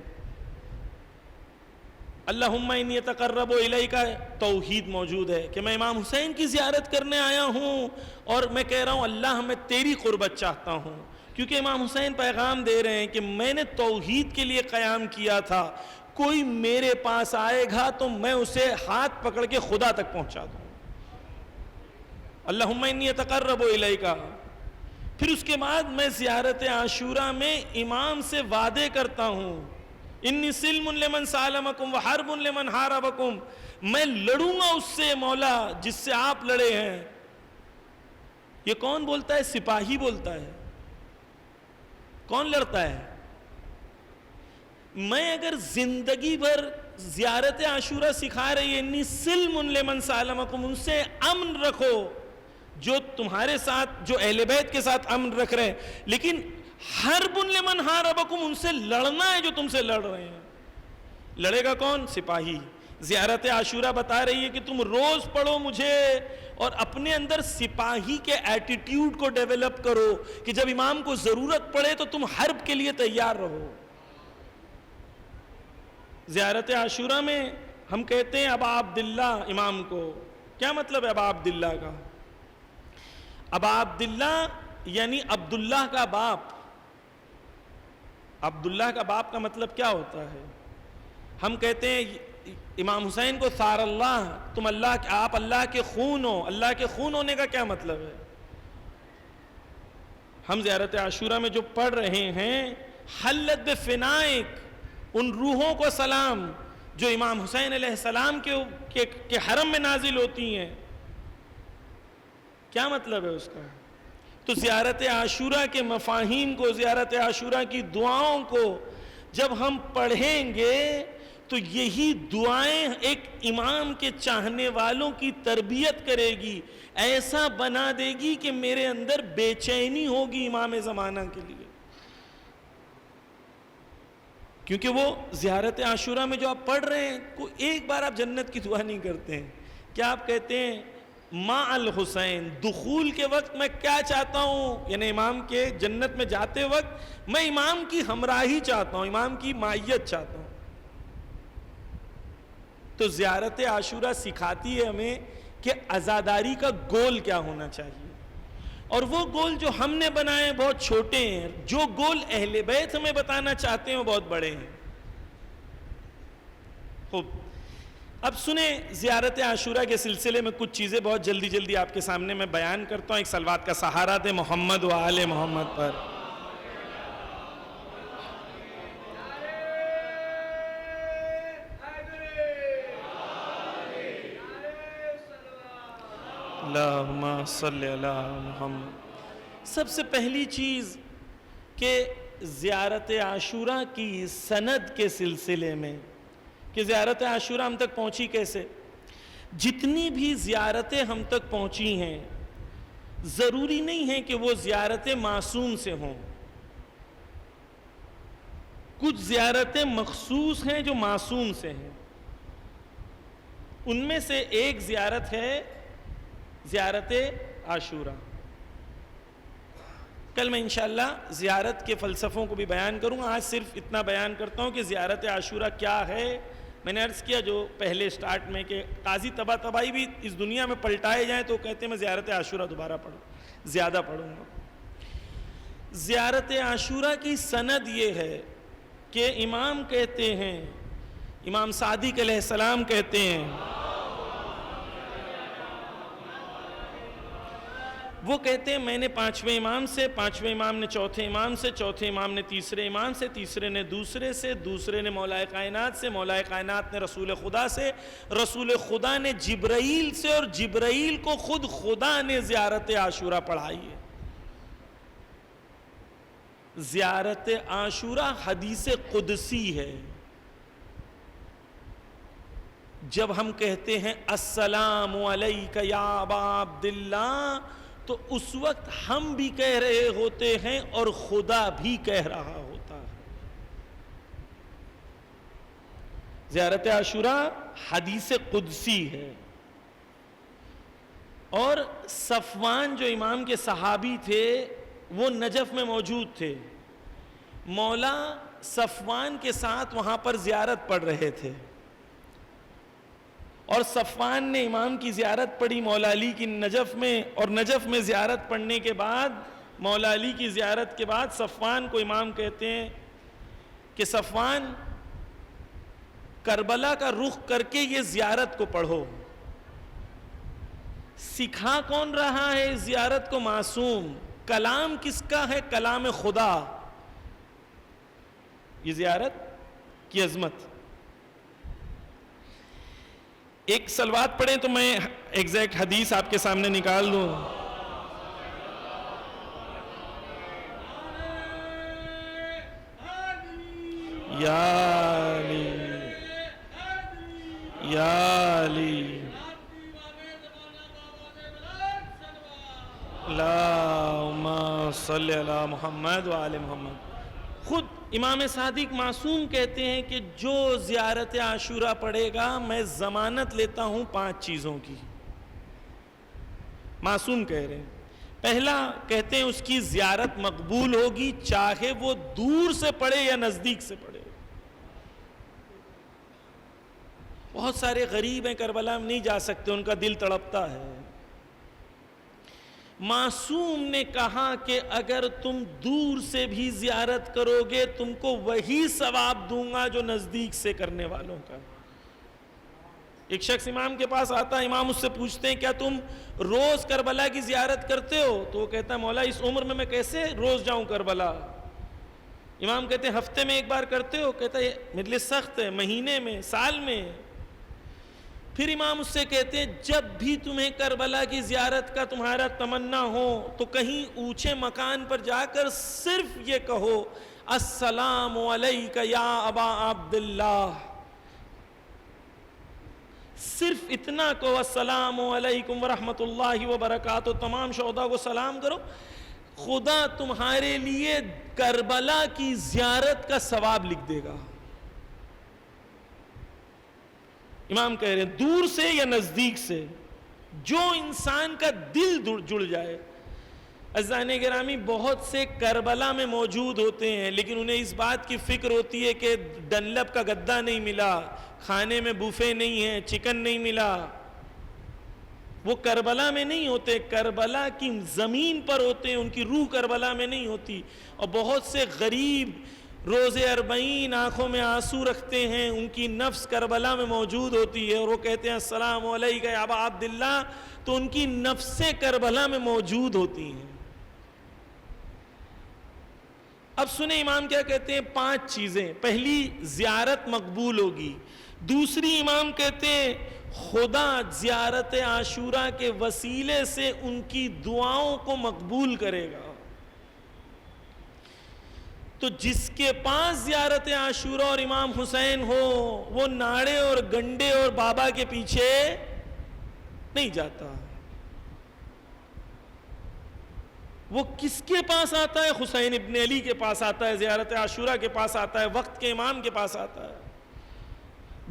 اللہم انی اتقرب الیک توحید موجود ہے کہ میں امام حسین کی زیارت کرنے آیا ہوں، اور میں کہہ رہا ہوں اللہ میں تیری قربت چاہتا ہوں، کیونکہ امام حسین پیغام دے رہے ہیں کہ میں نے توحید کے لیے قیام کیا تھا، کوئی میرے پاس آئے گا تو میں اسے ہاتھ پکڑ کے خدا تک پہنچا دوں. اللہم انی اتقرب الیک. پھر اس کے بعد میں زیارت عاشورہ میں امام سے وعدے کرتا ہوں، انی سلم لمن سالمکم وحرب لمن حاربکم، میں لڑوں گا اس سے مولا جس سے آپ لڑے ہیں. یہ کون بولتا ہے؟ سپاہی بولتا ہے. کون لڑتا ہے؟ میں اگر زندگی بھر زیارت عاشورہ سکھا رہی ہے انی سلم لمن سالمکم، ان سے امن رکھو جو تمہارے ساتھ، جو اہل بیت کے ساتھ امن رکھ رہے ہیں، لیکن حرب لمن حاربکم، ان سے لڑنا ہے جو تم سے لڑ رہے ہیں. لڑے گا کون؟ سپاہی. زیارت عاشورہ بتا رہی ہے کہ تم روز پڑھو مجھے اور اپنے اندر سپاہی کے ایٹیٹیوڈ کو ڈیولپ کرو کہ جب امام کو ضرورت پڑے تو تم حرب کے لیے تیار رہو. زیارت عاشورہ میں ہم کہتے ہیں ابا عبداللہ امام کو. کیا مطلب ہے ابا عبداللہ کا؟ ابا عبداللہ یعنی عبداللہ کا باپ. عبداللہ کا باپ کا مطلب کیا ہوتا ہے؟ ہم کہتے ہیں امام حسین کو ثار اللہ، تم اللہ، آپ اللہ کے خون ہو. اللہ کے خون ہونے کا کیا مطلب ہے؟ ہم زیارت عاشورہ میں جو پڑھ رہے ہیں حلت بفنائک، ان روحوں کو سلام جو امام حسین علیہ السلام کے حرم میں نازل ہوتی ہیں. کیا مطلب ہے اس کا؟ تو زیارت عاشورہ کے مفاہیم کو، زیارت عاشورہ کی دعاؤں کو جب ہم پڑھیں گے تو یہی دعائیں ایک امام کے چاہنے والوں کی تربیت کرے گی، ایسا بنا دے گی کہ میرے اندر بے چینی ہوگی امام زمانہ کے لیے. کیونکہ وہ زیارت عاشورہ میں جو آپ پڑھ رہے ہیں ایک بار آپ جنت کی دعا نہیں کرتے ہیں. کیا آپ کہتے ہیں مع الحسین، دخول کے وقت میں کیا چاہتا ہوں، یعنی امام کے جنت میں جاتے وقت میں امام کی ہمراہی چاہتا ہوں، امام کی معیت چاہتا ہوں. تو زیارت عاشورہ سکھاتی ہے ہمیں کہ عزاداری کا گول کیا ہونا چاہیے، اور وہ گول جو ہم نے بنائے ہیں بہت چھوٹے ہیں، جو گول اہل بیت ہمیں بتانا چاہتے ہیں وہ بہت بڑے ہیں. خوب، اب سنیں زیارت عاشورہ کے سلسلے میں کچھ چیزیں بہت جلدی جلدی آپ کے سامنے میں بیان کرتا ہوں. ایک صلوات کا سہارا دے محمد و آل محمد پر. اللہم صلی علی محمد۔ سب سے پہلی چیز کہ زیارت عاشوراء کی سند کے سلسلے میں کہ زیارت عاشوراء ہم تک پہنچی کیسے؟ جتنی بھی زیارتیں ہم تک پہنچی ہیں ضروری نہیں ہے کہ وہ زیارتیں معصوم سے ہوں، کچھ زیارتیں مخصوص ہیں جو معصوم سے ہیں۔ ان میں سے ایک زیارت ہے زیارت عاشوراء۔ کل میں انشاءاللہ زیارت کے فلسفوں کو بھی بیان کروں، آج صرف اتنا بیان کرتا ہوں کہ زیارت عاشوراء کیا ہے۔ میں نے عرض کیا جو پہلے سٹارٹ میں کہ قاضی طباطبائی بھی اس دنیا میں پلٹائے جائیں تو کہتے ہیں میں زیارت عاشوراء دوبارہ زیادہ پڑھوں گا۔ زیارت عاشوراء کی سند یہ ہے کہ امام کہتے ہیں، امام صادق علیہ السلام کہتے ہیں، وہ کہتے ہیں میں نے پانچویں امام سے، پانچویں امام نے چوتھے امام سے، چوتھے امام نے تیسرے امام سے، تیسرے نے دوسرے سے، دوسرے نے مولا کائنات سے، مولا کائنات نے رسول خدا سے، رسول خدا نے جبرائیل سے، اور جبرائیل کو خود خدا نے زیارت عاشوراء پڑھائی ہے۔ زیارت عاشوراء حدیث قدسی ہے۔ جب ہم کہتے ہیں السلام علیک یا ابا عبداللہ تو اس وقت ہم بھی کہہ رہے ہوتے ہیں اور خدا بھی کہہ رہا ہوتا ہے۔ زیارت عاشوراء حدیث قدسی ہے۔ اور صفوان جو امام کے صحابی تھے وہ نجف میں موجود تھے، مولا صفوان کے ساتھ وہاں پر زیارت پڑھ رہے تھے، اور صفوان نے امام کی زیارت پڑھی مولا علی کی نجف میں، اور نجف میں زیارت پڑھنے کے بعد مولا علی کی زیارت کے بعد صفوان کو امام کہتے ہیں کہ صفوان کربلا کا رخ کر کے یہ زیارت کو پڑھو۔ سکھا کون رہا ہے اس زیارت کو؟ معصوم۔ کلام کس کا ہے؟ کلام خدا۔ یہ زیارت کی عظمت۔ ایک صلوات پڑھیں تو میں ایگزیکٹ حدیث آپ کے سامنے نکال دوں۔ یا علی یا علی اللہم صلی علی محمد وآل محمد۔ خود امام صادق معصوم کہتے ہیں کہ جو زیارت عاشوراء پڑھے گا میں ضمانت لیتا ہوں 5 چیزوں کی۔ معصوم کہہ رہے ہیں، پہلا کہتے ہیں اس کی زیارت مقبول ہوگی چاہے وہ دور سے پڑھے یا نزدیک سے پڑھے۔ بہت سارے غریب ہیں کربلا میں نہیں جا سکتے، ان کا دل تڑپتا ہے۔ معصوم نے کہا کہ اگر تم دور سے بھی زیارت کرو گے تم کو وہی ثواب دوں گا جو نزدیک سے کرنے والوں کا۔ ایک شخص امام کے پاس آتا ہے، امام اس سے پوچھتے ہیں کیا تم روز کربلا کی زیارت کرتے ہو؟ تو وہ کہتا ہے مولا اس عمر میں کیسے روز جاؤں کربلا؟ امام کہتے ہیں ہفتے میں 1 بار کرتے ہو؟ کہتا ہے میرے لیے سخت ہے، مہینے میں، سال میں۔ پھر امام اس سے کہتے ہیں جب بھی تمہیں کربلا کی زیارت کا تمہارا تمنا ہو تو کہیں اونچے مکان پر جا کر صرف یہ کہو السلام علیک یا ابا عبداللہ، صرف اتنا کہو السلام علیکم ورحمۃ اللہ وبرکاتہ، تمام شہداء کو سلام کرو، خدا تمہارے لیے کربلا کی زیارت کا ثواب لکھ دے گا۔ امام کہہ رہے ہیں دور سے یا نزدیک سے جو انسان کا دل جڑ جائے۔ عزیزان گرامی بہت سے کربلا میں موجود ہوتے ہیں لیکن انہیں اس بات کی فکر ہوتی ہے کہ ڈنلپ کا گدا نہیں ملا، کھانے میں بوفے نہیں ہے، چکن نہیں ملا۔ وہ کربلا میں نہیں ہوتے، کربلا کی زمین پر ہوتے ہیں، ان کی روح کربلا میں نہیں ہوتی۔ اور بہت سے غریب روزے 40 آنکھوں میں آنسو رکھتے ہیں، ان کی نفس کربلا میں موجود ہوتی ہے، اور وہ کہتے ہیں السلام علیک یا ابا عبداللہ، تو ان کی نفسیں کربلا میں موجود ہوتی ہیں۔ اب سنیں امام کیا کہتے ہیں، 5 چیزیں۔ پہلی، زیارت مقبول ہوگی۔ دوسری، امام کہتے ہیں خدا زیارت عاشورہ کے وسیلے سے ان کی دعاؤں کو مقبول کرے گا. تو جس کے پاس زیارت عاشورہ اور امام حسین ہو وہ ناڑے اور گنڈے اور بابا کے پیچھے نہیں جاتا. وہ کس کے پاس آتا ہے؟ حسین ابن علی کے پاس آتا ہے, زیارت عاشورہ کے پاس آتا ہے, وقت کے امام کے پاس آتا ہے.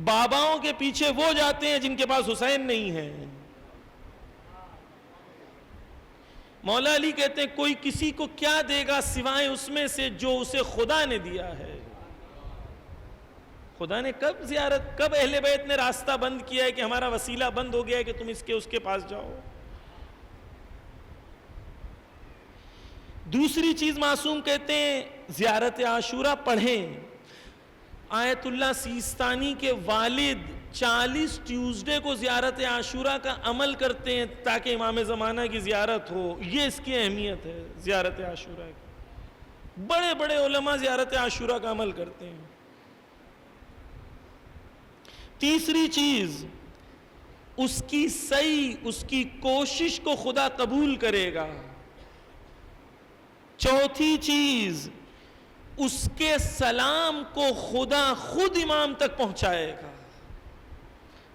باباؤں کے پیچھے وہ جاتے ہیں جن کے پاس حسین نہیں ہے. مولا علی کہتے ہیں کوئی کسی کو کیا دے گا سوائے اس میں سے جو اسے خدا نے دیا ہے. خدا نے کب اہل بیت نے راستہ بند کیا ہے کہ ہمارا وسیلہ بند ہو گیا ہے کہ تم اس کے پاس جاؤ؟ دوسری چیز معصوم کہتے ہیں زیارت عاشورہ پڑھیں. آیت اللہ سیستانی کے والد 40 ٹیوزڈے کو زیارت عاشورہ کا عمل کرتے ہیں تاکہ امام زمانہ کی زیارت ہو. یہ اس کی اہمیت ہے زیارت عاشورہ کی. بڑے بڑے علماء زیارت عاشورہ کا عمل کرتے ہیں. تیسری چیز اس کی سعی, اس کی کوشش کو خدا قبول کرے گا. چوتھی چیز اس کے سلام کو خدا خود امام تک پہنچائے گا.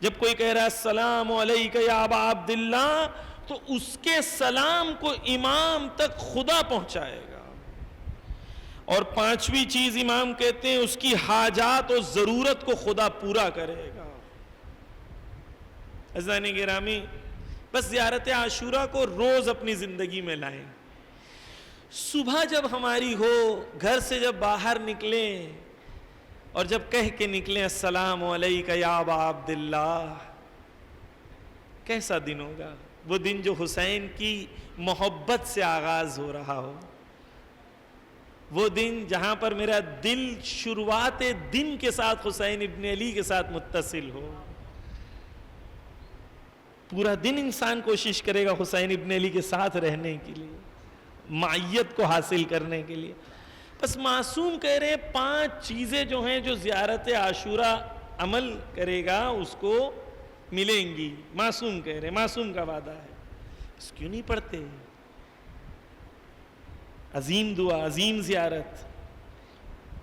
جب کوئی کہہ رہا ہے السلام علیکہ یا ابا عبداللہ تو اس کے سلام کو امام تک خدا پہنچائے گا. اور پانچویں چیز امام کہتے ہیں اس کی حاجات اور ضرورت کو خدا پورا کرے گا. عزیزان گرامی, بس زیارت عاشورہ کو روز اپنی زندگی میں لائیں. صبح جب ہماری ہو, گھر سے جب باہر نکلیں اور جب کہہ کے نکلیں السلام علیکہ یا ابا عبداللہ, کیسا دن ہوگا وہ دن جو حسین کی محبت سے آغاز ہو رہا ہو. وہ دن جہاں پر میرا دل شروعات دن کے ساتھ حسین ابن علی کے ساتھ متصل ہو. پورا دن انسان کوشش کرے گا حسین ابن علی کے ساتھ رہنے کے لیے, معیت کو حاصل کرنے کے لیے. بس معصوم کہہ رہے ہیں 5 چیزیں جو ہیں جو زیارت عاشورہ عمل کرے گا اس کو ملیں گی. معصوم کہہ رہے ہیں, معصوم کا وعدہ ہے. بس کیوں نہیں پڑھتے؟ عظیم دعا, عظیم زیارت,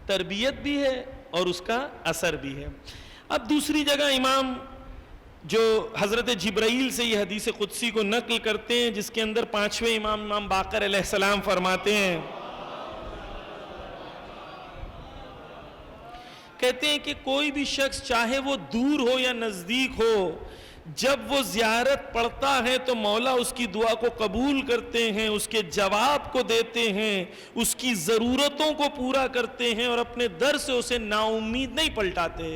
تربیت بھی ہے اور اس کا اثر بھی ہے. اب دوسری جگہ امام جو حضرت جبرائیل سے یہ حدیث قدسی کو نقل کرتے ہیں جس کے اندر 5ویں امام باقر علیہ السلام فرماتے ہیں, کہتے ہیں کہ کوئی بھی شخص چاہے وہ دور ہو یا نزدیک ہو, جب وہ زیارت پڑھتا ہے تو مولا اس کی دعا کو قبول کرتے ہیں, اس کے جواب کو دیتے ہیں, اس کی ضرورتوں کو پورا کرتے ہیں اور اپنے در سے اسے نا امید نہیں پلٹاتے.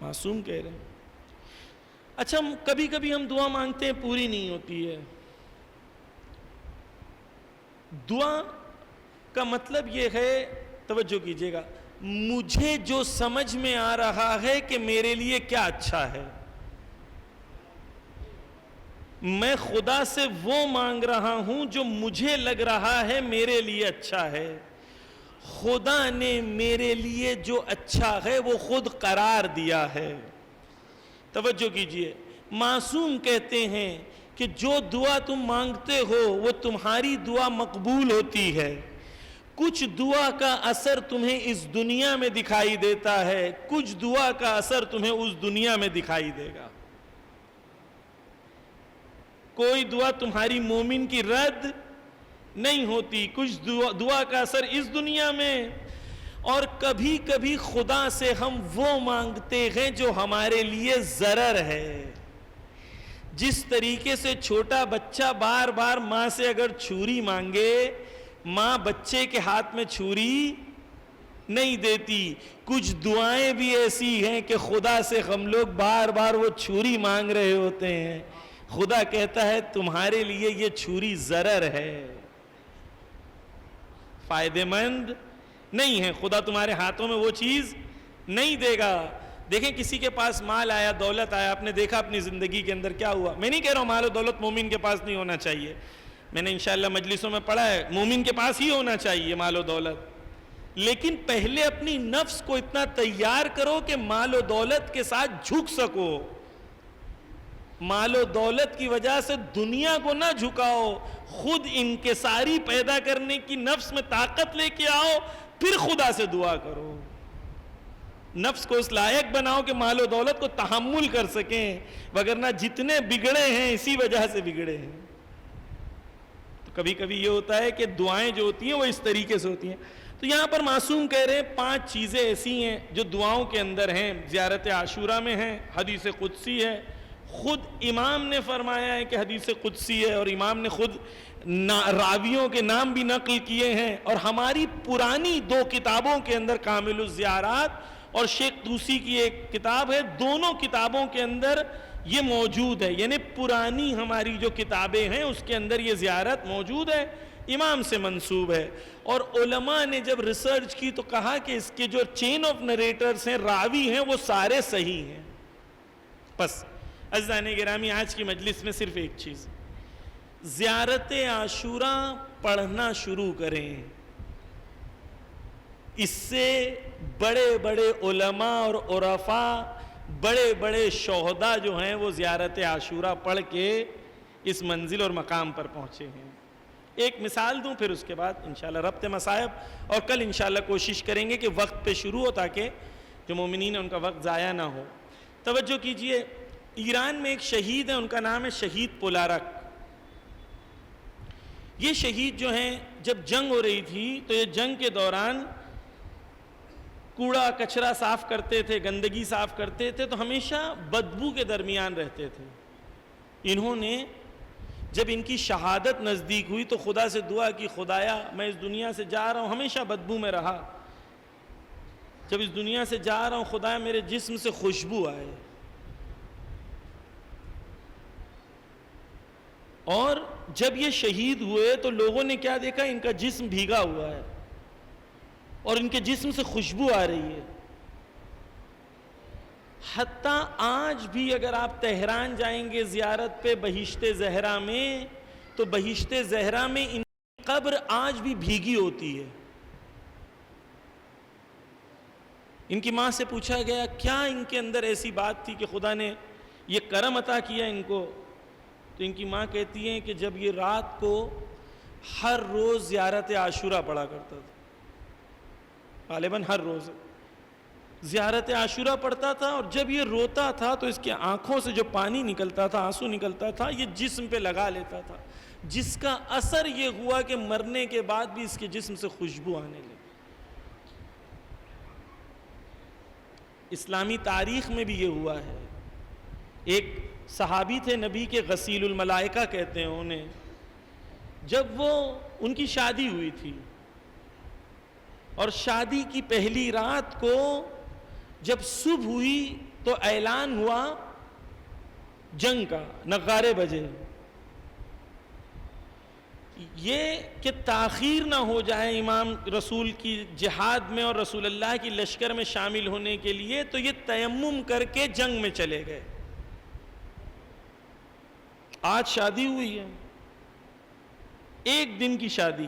معصوم کہہ رہے ہیں. اچھا, کبھی کبھی ہم دعا مانگتے ہیں پوری نہیں ہوتی ہے. دعا کا مطلب یہ ہے, توجہ کیجئے گا, مجھے جو سمجھ میں آ رہا ہے کہ میرے لیے کیا اچھا ہے, میں خدا سے وہ مانگ رہا ہوں جو مجھے لگ رہا ہے میرے لیے اچھا ہے. خدا نے میرے لیے جو اچھا ہے وہ خود قرار دیا ہے. توجہ کیجئے, معصوم کہتے ہیں کہ جو دعا تم مانگتے ہو وہ تمہاری دعا مقبول ہوتی ہے. کچھ دعا کا اثر تمہیں اس دنیا میں دکھائی دیتا ہے, کچھ دعا کا اثر تمہیں اس دنیا میں دکھائی دے گا. کوئی دعا تمہاری مومن کی رد نہیں ہوتی, کچھ دعا کا اثر اس دنیا میں. اور کبھی کبھی خدا سے ہم وہ مانگتے ہیں جو ہمارے لیے ضرر ہے. جس طریقے سے چھوٹا بچہ بار بار ماں سے اگر چھری مانگے, ماں بچے کے ہاتھ میں چھری نہیں دیتی, کچھ دعائیں بھی ایسی ہیں کہ خدا سے ہم لوگ بار بار وہ چھری مانگ رہے ہوتے ہیں. خدا کہتا ہے تمہارے لیے یہ چھری ضرر ہے, فائدہ مند نہیں ہے. خدا تمہارے ہاتھوں میں وہ چیز نہیں دے گا. دیکھیں کسی کے پاس مال آیا, دولت آیا, آپ نے دیکھا اپنی زندگی کے اندر کیا ہوا. میں نہیں کہہ رہا ہوں مال و دولت مومن کے پاس نہیں ہونا چاہیے, میں نے انشاءاللہ مجلسوں میں پڑھا ہے مومن کے پاس ہی ہونا چاہیے مال و دولت, لیکن پہلے اپنی نفس کو اتنا تیار کرو کہ مال و دولت کے ساتھ جھک سکو. مال و دولت کی وجہ سے دنیا کو نہ جھکاؤ, خود انکساری پیدا کرنے کی نفس میں طاقت لے کے آؤ, پھر خدا سے دعا کرو. نفس کو اس لائق بناؤ کہ مال و دولت کو تحمل کر سکیں, وگرنہ جتنے بگڑے ہیں اسی وجہ سے بگڑے ہیں. تو کبھی کبھی یہ ہوتا ہے کہ دعائیں جو ہوتی ہیں وہ اس طریقے سے ہوتی ہیں. تو یہاں پر معصوم کہہ رہے ہیں 5 چیزیں ایسی ہیں جو دعاؤں کے اندر ہیں, زیارت عاشوراء میں ہیں, حدیث قدسی ہے, خود امام نے فرمایا ہے کہ حدیث قدسی ہے, اور امام نے خود راویوں کے نام بھی نقل کیے ہیں, اور ہماری پرانی 2 کتابوں کے اندر کامل الزیارات اور شیخ طوسی کی ایک کتاب ہے, دونوں کتابوں کے اندر یہ موجود ہے. یعنی پرانی ہماری جو کتابیں ہیں اس کے اندر یہ زیارت موجود ہے, امام سے منسوب ہے. اور علماء نے جب ریسرچ کی تو کہا کہ اس کے جو چین آف نریٹرز ہیں, راوی ہیں, وہ سارے صحیح ہیں. بس عزیزان گرامی, آج کی مجلس میں صرف ایک چیز, زیارت عاشوراء پڑھنا شروع کریں. اس سے بڑے بڑے علماء اور عرفاء, بڑے بڑے شہداء جو ہیں وہ زیارت عاشوراء پڑھ کے اس منزل اور مقام پر پہنچے ہیں. ایک مثال دوں, پھر اس کے بعد انشاءاللہ ربط مصائب, اور کل انشاءاللہ کوشش کریں گے کہ وقت پہ شروع ہو تاکہ جو مومنین ہیں ان کا وقت ضائع نہ ہو. توجہ کیجئے, ایران میں ایک شہید ہے, ان کا نام ہے شہید پولارک. یہ شہید جو ہیں جب جنگ ہو رہی تھی تو یہ جنگ کے دوران کوڑا کچرا صاف کرتے تھے, گندگی صاف کرتے تھے, تو ہمیشہ بدبو کے درمیان رہتے تھے. انہوں نے جب ان کی شہادت نزدیک ہوئی تو خدا سے دعا کی, خدایا میں اس دنیا سے جا رہا ہوں, ہمیشہ بدبو میں رہا, جب اس دنیا سے جا رہا ہوں خدایا میرے جسم سے خوشبو آئے. اور جب یہ شہید ہوئے تو لوگوں نے کیا دیکھا, ان کا جسم بھیگا ہوا ہے اور ان کے جسم سے خوشبو آ رہی ہے. حتیٰ آج بھی اگر آپ تہران جائیں گے زیارت پہ بہشت زہرا میں, تو بہشت زہرا میں ان کی قبر آج بھی بھیگی ہوتی ہے. ان کی ماں سے پوچھا گیا کیا ان کے اندر ایسی بات تھی کہ خدا نے یہ کرم عطا کیا ان کو, تو ان کی ماں کہتی ہیں کہ جب یہ رات کو ہر روز زیارت عاشوراء پڑھا کرتا تھا, غالباً ہر روز زیارت عاشوراء پڑھتا تھا, اور جب یہ روتا تھا تو اس کی آنکھوں سے جو پانی نکلتا تھا, آنسو نکلتا تھا, یہ جسم پہ لگا لیتا تھا, جس کا اثر یہ ہوا کہ مرنے کے بعد بھی اس کے جسم سے خوشبو آنے لگی. اسلامی تاریخ میں بھی یہ ہوا ہے. ایک صحابی تھے نبی کے, غسیل الملائکہ کہتے ہیں انہیں, جب وہ ان کی شادی ہوئی تھی اور شادی کی پہلی رات کو جب صبح ہوئی تو اعلان ہوا جنگ کا, نغارے بجے, یہ کہ تاخیر نہ ہو جائے امام رسول کی جہاد میں اور رسول اللہ کی لشکر میں شامل ہونے کے لیے, تو یہ تیمم کر کے جنگ میں چلے گئے. آج شادی ہوئی ہے, 1 دن کی شادی,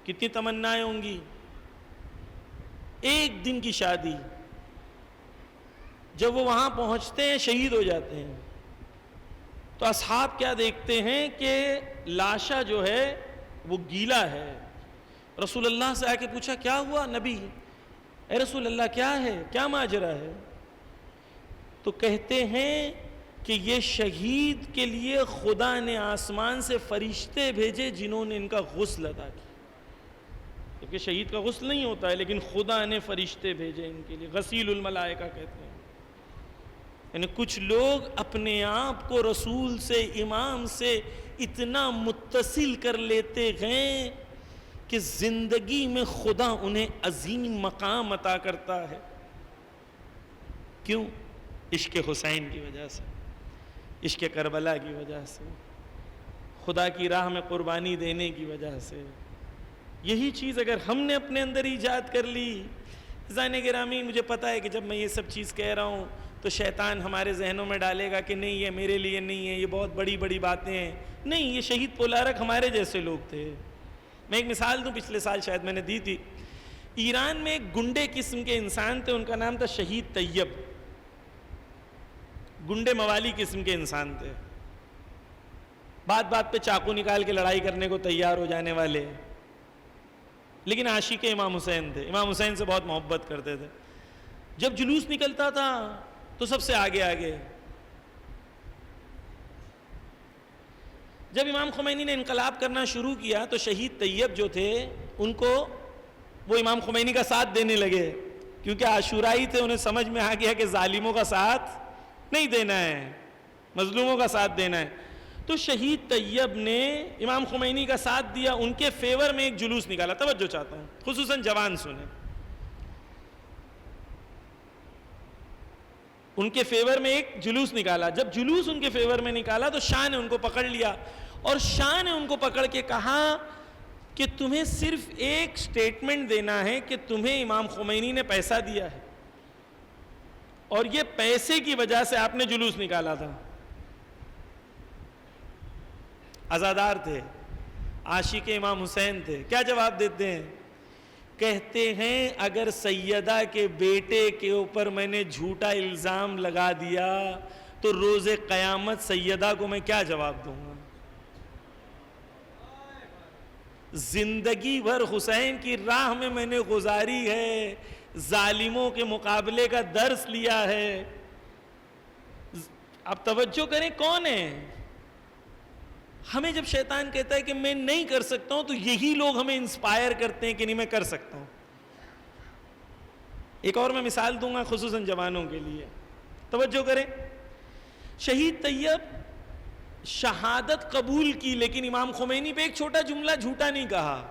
کتنی تمنائیں ہوں گی, 1 دن کی شادی. جب وہ وہاں پہنچتے ہیں شہید ہو جاتے ہیں, تو اصحاب کیا دیکھتے ہیں کہ لاشا جو ہے وہ گیلا ہے. رسول اللہ سے آ کے پوچھا کیا ہوا نبی, اے رسول اللہ کیا ہے, کیا ماجرا ہے؟ تو کہتے ہیں کہ یہ شہید کے لیے خدا نے آسمان سے فرشتے بھیجے جنہوں نے ان کا غسل ادا کیا. کیونکہ شہید کا غسل نہیں ہوتا ہے, لیکن خدا نے فرشتے بھیجے ان کے لیے, غسیل الملائکہ کہتے ہیں. یعنی کچھ لوگ اپنے آپ کو رسول سے, امام سے اتنا متصل کر لیتے ہیں کہ زندگی میں خدا انہیں عظیم مقام عطا کرتا ہے. کیوں؟ عشق حسین کی وجہ سے, عشق کربلا کی وجہ سے, خدا کی راہ میں قربانی دینے کی وجہ سے. یہی چیز اگر ہم نے اپنے اندر ایجاد کر لی, عزیزان گرامی مجھے پتا ہے کہ جب میں یہ سب چیز کہہ رہا ہوں تو شیطان ہمارے ذہنوں میں ڈالے گا کہ نہیں یہ میرے لیے نہیں ہے, یہ بہت بڑی بڑی باتیں ہیں. نہیں, یہ شہید پولارک ہمارے جیسے لوگ تھے. میں ایک مثال دوں, پچھلے سال شاید میں نے دی تھی ایران میں ایک گنڈے قسم کے انسان تھے، ان کا نام تھا شہید طیب. گنڈے موالی قسم کے انسان تھے، بات بات پہ چاقو نکال کے لڑائی کرنے کو تیار ہو جانے والے، لیکن عاشق امام حسین تھے، امام حسین سے بہت محبت کرتے تھے. جب جلوس نکلتا تھا تو سب سے آگے آگے. جب امام خمینی نے انقلاب کرنا شروع کیا تو شہید طیب جو تھے ان کو وہ امام خمینی کا ساتھ دینے لگے، کیونکہ عاشورائی تھے، انہیں سمجھ میں آ گیا کہ ظالموں کا ساتھ نہیں دینا ہے، مظلوموں کا ساتھ دینا ہے. تو شہید طیب نے امام خمینی کا ساتھ دیا، ان کے فیور میں ایک جلوس نکالا. توجہ چاہتا ہوں، خصوصاً جوان سنیں. ان کے فیور میں ایک جلوس نکالا. جب جلوس ان کے فیور میں نکالا تو شاہ نے ان کو پکڑ لیا، اور شاہ نے ان کو پکڑ کے کہا کہ تمہیں صرف ایک سٹیٹمنٹ دینا ہے کہ تمہیں امام خمینی نے پیسہ دیا ہے، اور یہ پیسے کی وجہ سے آپ نے جلوس نکالا تھا. عزادار تھے، عاشق امام حسین تھے. کیا جواب دیتے ہیں؟ کہتے ہیں اگر سیدہ کے بیٹے کے اوپر میں نے جھوٹا الزام لگا دیا تو روز قیامت سیدہ کو میں کیا جواب دوں گا؟ زندگی بھر حسین کی راہ میں نے گزاری ہے، ظالموں کے مقابلے کا درس لیا ہے. اب توجہ کریں، کون ہے؟ ہمیں جب شیطان کہتا ہے کہ میں نہیں کر سکتا ہوں تو یہی لوگ ہمیں انسپائر کرتے ہیں کہ نہیں میں کر سکتا ہوں. ایک اور میں مثال دوں گا خصوصاً جوانوں کے لیے، توجہ کریں. شہید طیب شہادت قبول کی لیکن امام خمینی پہ ایک چھوٹا جملہ جھوٹا نہیں کہا.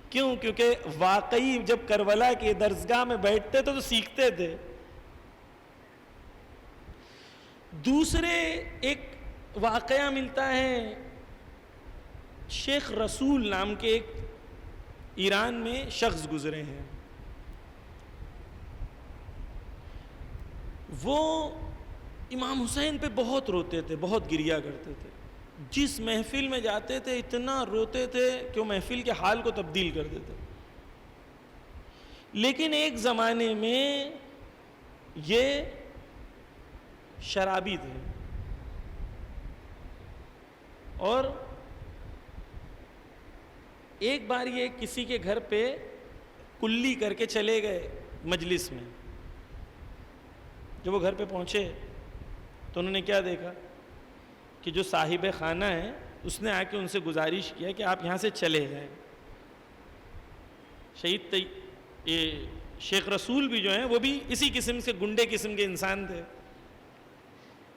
کیوں؟ کیونکہ واقعی جب کربلا کے درسگاہ میں بیٹھتے تھے تو سیکھتے تھے. دوسرے ایک واقعہ ملتا ہے، شیخ رسول نام کے ایک ایران میں شخص گزرے ہیں. وہ امام حسین پہ بہت روتے تھے، بہت گریا کرتے تھے. جس محفل میں جاتے تھے اتنا روتے تھے کہ وہ محفل کے حال کو تبدیل کر دیتے. لیکن ایک زمانے میں یہ شرابی تھے اور ایک بار یہ کسی کے گھر پہ کلی کر کے چلے گئے مجلس میں. جب وہ گھر پہ پہنچے تو انہوں نے کیا دیکھا کہ جو صاحب خانہ ہے اس نے آ کے ان سے گزارش کیا کہ آپ یہاں سے چلے جائیں. شیخ رسول بھی جو ہیں وہ بھی اسی قسم سے گنڈے قسم کے انسان تھے،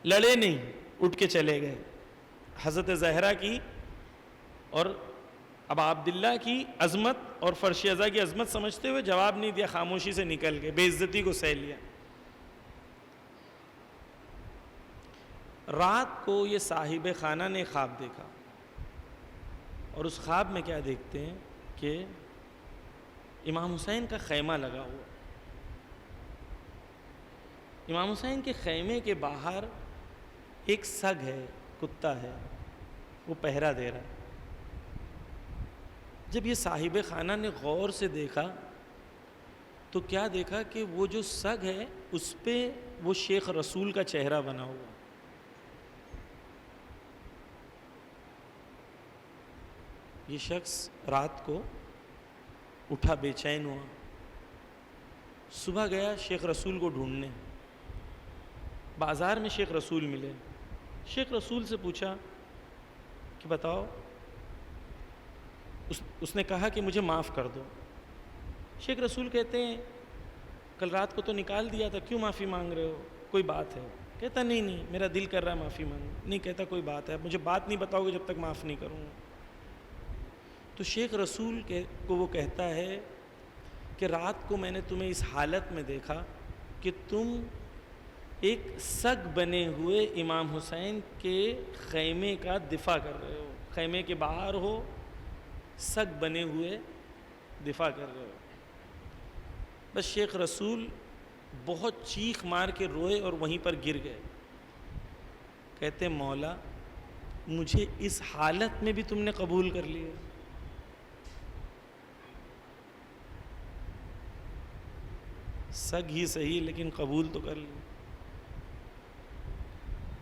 لڑے نہیں، اٹھ کے چلے گئے. حضرت زہرا کی اور ابا عبداللہ کی عظمت اور فرش ازا کی عظمت سمجھتے ہوئے جواب نہیں دیا، خاموشی سے نکل گئے، بے عزتی کو سہ لیا. رات کو یہ صاحب خانہ نے خواب دیکھا، اور اس خواب میں کیا دیکھتے ہیں کہ امام حسین کا خیمہ لگا ہوا. امام حسین کے خیمے کے باہر ایک سگ ہے، کتا ہے، وہ پہرا دے رہا ہے. جب یہ صاحب خانہ نے غور سے دیکھا تو کیا دیکھا کہ وہ جو سگ ہے اس پہ وہ شیخ رسول کا چہرہ بنا ہوا. یہ شخص رات کو اٹھا، بے چین ہوا، صبح گیا شیخ رسول کو ڈھونڈنے. بازار میں شیخ رسول ملے. شیخ رسول سے پوچھا کہ بتاؤ. اس نے کہا کہ مجھے معاف کر دو. شیخ رسول کہتے ہیں کل رات کو تو نکال دیا تھا، کیوں معافی مانگ رہے ہو؟ کوئی بات ہے؟ کہتا نہیں میرا دل کر رہا ہے معافی مانگ. نہیں، کہتا کوئی بات ہے، مجھے بات نہیں بتاؤ گے جب تک معاف نہیں کروں گا. تو شیخ رسول کو وہ کہتا ہے کہ رات کو میں نے تمہیں اس حالت میں دیکھا کہ تم ایک سگ بنے ہوئے امام حسین کے خیمے کا دفاع کر رہے ہو، خیمے کے باہر ہو، سگ بنے ہوئے دفاع کر رہے ہو. بس شیخ رسول بہت چیخ مار کے روئے اور وہیں پر گر گئے. کہتے مولا مجھے اس حالت میں بھی تم نے قبول کر لیا. سگ ہی صحیح لیکن قبول تو کر لیں.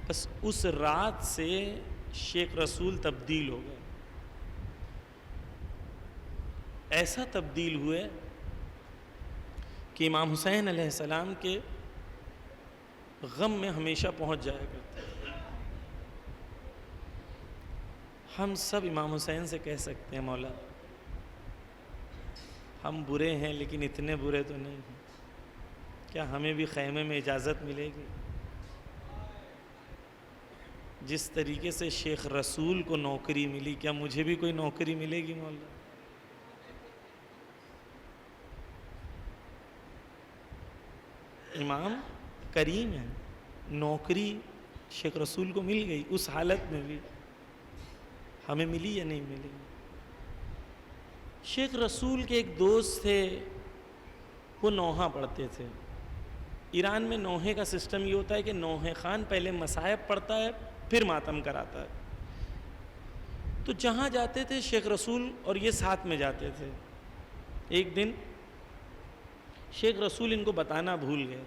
بس اس رات سے شیخ رسول تبدیل ہو گئے. ایسا تبدیل ہوئے کہ امام حسین علیہ السلام کے غم میں ہمیشہ پہنچ جایا کرتے. ہم سب امام حسین سے کہہ سکتے ہیں مولا ہم برے ہیں لیکن اتنے برے تو نہیں ہیں. کیا ہمیں بھی خیمے میں اجازت ملے گی؟ جس طریقے سے شیخ رسول کو نوکری ملی کیا مجھے بھی کوئی نوکری ملے گی مولا؟ امام کریم ہے, نوکری شیخ رسول کو مل گئی, اس حالت میں بھی ہمیں ملی یا نہیں ملی؟ شیخ رسول کے ایک دوست تھے, وہ نوحہ پڑھتے تھے. ایران میں نوحے کا سسٹم یہ ہوتا ہے کہ نوحہ خان پہلے مصائب پڑھتا ہے پھر ماتم کراتا ہے. تو جہاں جاتے تھے شیخ رسول اور یہ ساتھ میں جاتے تھے. ایک دن شیخ رسول ان کو بتانا بھول گئے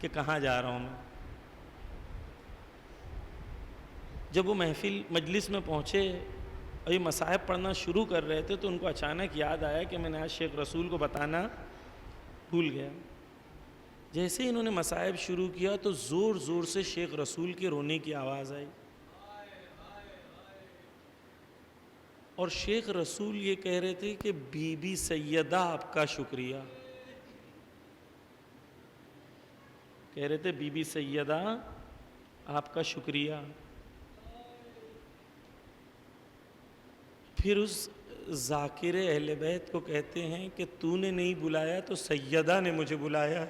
کہ کہاں جا رہا ہوں میں. جب وہ مجلس میں پہنچے اور یہ مصائب پڑھنا شروع کر رہے تھے تو ان کو اچانک یاد آیا کہ میں نے آج شیخ رسول کو بتانا بھول گیا. جیسے انہوں نے مصائب شروع کیا تو زور زور سے شیخ رسول کے رونے کی آواز آئی, اور شیخ رسول یہ کہہ رہے تھے کہ بی بی سیدہ آپ کا شکریہ. کہہ رہے تھے بی بی سیدہ آپ کا شکریہ. پھر اس ذاکر اہل بیت کو کہتے ہیں کہ تو نے نہیں بلایا تو سیدہ نے مجھے بلایا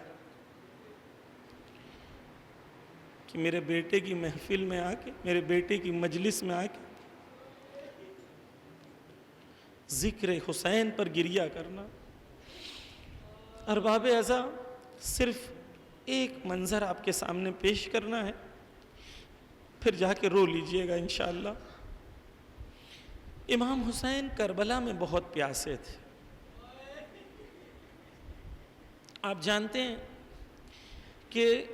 کہ میرے بیٹے کی محفل میں آ کے, میرے بیٹے کی مجلس میں آ کے ذکر حسین پر گریہ کرنا. ارباب اعضا صرف ایک منظر آپ کے سامنے پیش کرنا ہے, پھر جا کے رو لیجئے گا انشاءاللہ. امام حسین کربلا میں بہت پیاسے تھے. آپ جانتے ہیں کہ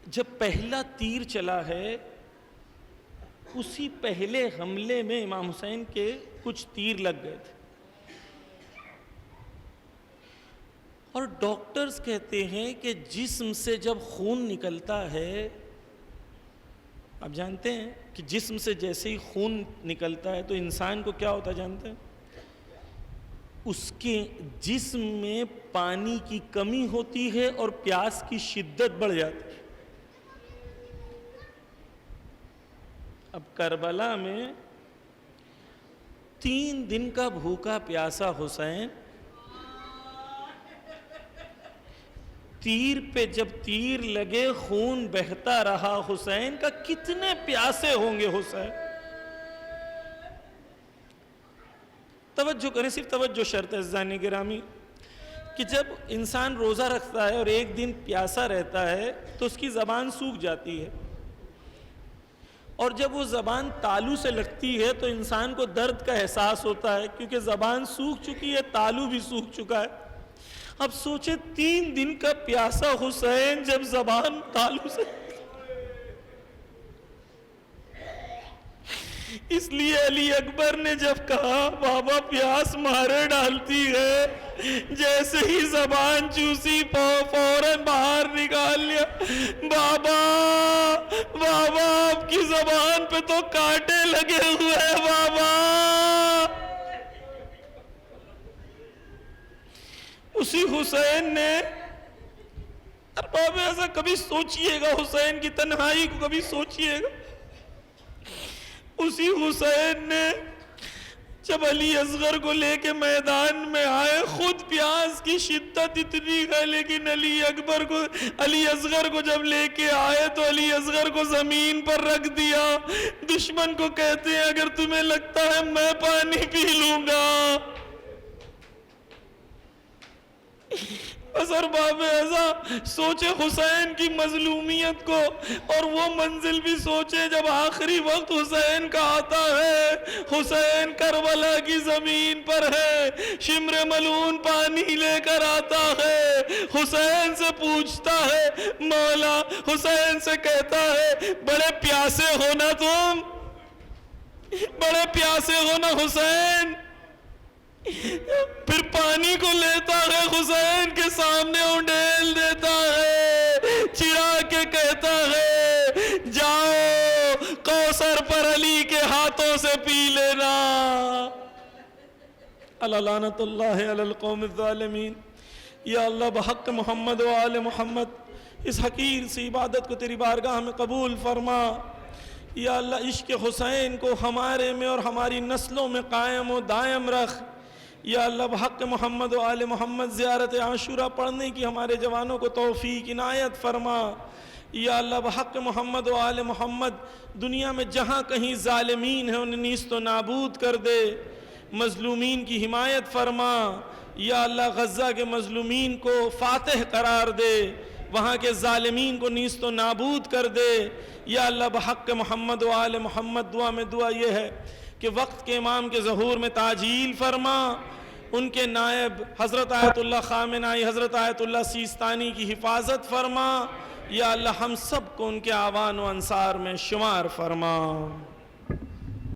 جب پہلا تیر چلا ہے اسی پہلے حملے میں امام حسین کے کچھ تیر لگ گئے تھے, اور ڈاکٹرز کہتے ہیں کہ جسم سے جب خون نکلتا ہے, آپ جانتے ہیں کہ جسم سے جیسے ہی خون نکلتا ہے تو انسان کو کیا ہوتا جانتے ہیں, اس کے جسم میں پانی کی کمی ہوتی ہے اور پیاس کی شدت بڑھ جاتی ہے. اب کربلا میں 3 دن کا بھوکا پیاسا حسین تیر پہ جب تیر لگے خون بہتا رہا حسین کا, کتنے پیاسے ہوں گے حسین. توجہ کریں, صرف توجہ شرط ہے عزیزان گرامی, کہ جب انسان روزہ رکھتا ہے اور ایک دن پیاسا رہتا ہے تو اس کی زبان سوکھ جاتی ہے, اور جب وہ زبان تالو سے لگتی ہے تو انسان کو درد کا احساس ہوتا ہے کیونکہ زبان سوکھ چکی ہے, تالو بھی سوکھ چکا ہے. اب سوچے 3 دن کا پیاسا حسین جب زبان تالو سے, اس لیے علی اکبر نے جب کہا بابا پیاس مارے ڈالتی ہے, جیسے ہی زبان چوسی فوراً باہر نکال لیا, بابا بابا آپ کی زبان پہ تو کانٹے لگے ہوئے ہیں بابا. اسی حسین نے, ارباب ایسا کبھی سوچئے گا, حسین کی تنہائی کو کبھی سوچئے گا, اسی حسین نے جب علی اصغر کو لے کے میدان میں آئے, خود پیاس کی شدت اتنی ہے لیکن علی اصغر کو جب لے کے آئے تو علی اصغر کو زمین پر رکھ دیا. دشمن کو کہتے ہیں اگر تمہیں لگتا ہے میں پانی پی لوں گا, بس ارباب ازا سوچے حسین کی مظلومیت کو، اور وہ منزل بھی سوچے جب آخری وقت حسین کا آتا ہے، حسین کربلا کی زمین پر ہے، شمر ملعون پانی لے کر آتا ہے، حسین سے پوچھتا ہے مولا، حسین سے کہتا ہے بڑے پیاسے ہو نا تم، بڑے پیاسے ہو نا حسین؟ پھر پانی کو لیتا ہے، حسین کے سامنے اونڈیل دیتا ہے، چرا کے کہتا ہے جاؤ کوثر پر علی کے ہاتھوں سے پی لینا۔ اللہ لعنت اللہ علی القوم الظالمین۔ یا اللہ بحق محمد و آل محمد اس حقیر سی عبادت کو تیری بارگاہ میں قبول فرما۔ یا اللہ عشق حسین کو ہمارے میں اور ہماری نسلوں میں قائم و دائم رکھ۔ یا اللہ بحق محمد و آل محمد زیارت عاشورہ پڑھنے کی ہمارے جوانوں کو توفیق عنایت فرما۔ یا اللہ بحق محمد و آل محمد دنیا میں جہاں کہیں ظالمین ہیں انہیں نیست و نابود کر دے، مظلومین کی حمایت فرما۔ یا اللہ غزہ کے مظلومین کو فاتح قرار دے، وہاں کے ظالمین کو نیست و نابود کر دے۔ یا اللہ بحق محمد و آل محمد دعا میں دعا یہ ہے کہ وقت کے امام کے ظہور میں تعجیل فرما، ان کے نائب حضرت آیت اللہ خامنائی، حضرت آیت اللہ سیستانی کی حفاظت فرما۔ یا اللہ ہم سب کو ان کے آوان و انصار میں شمار فرما۔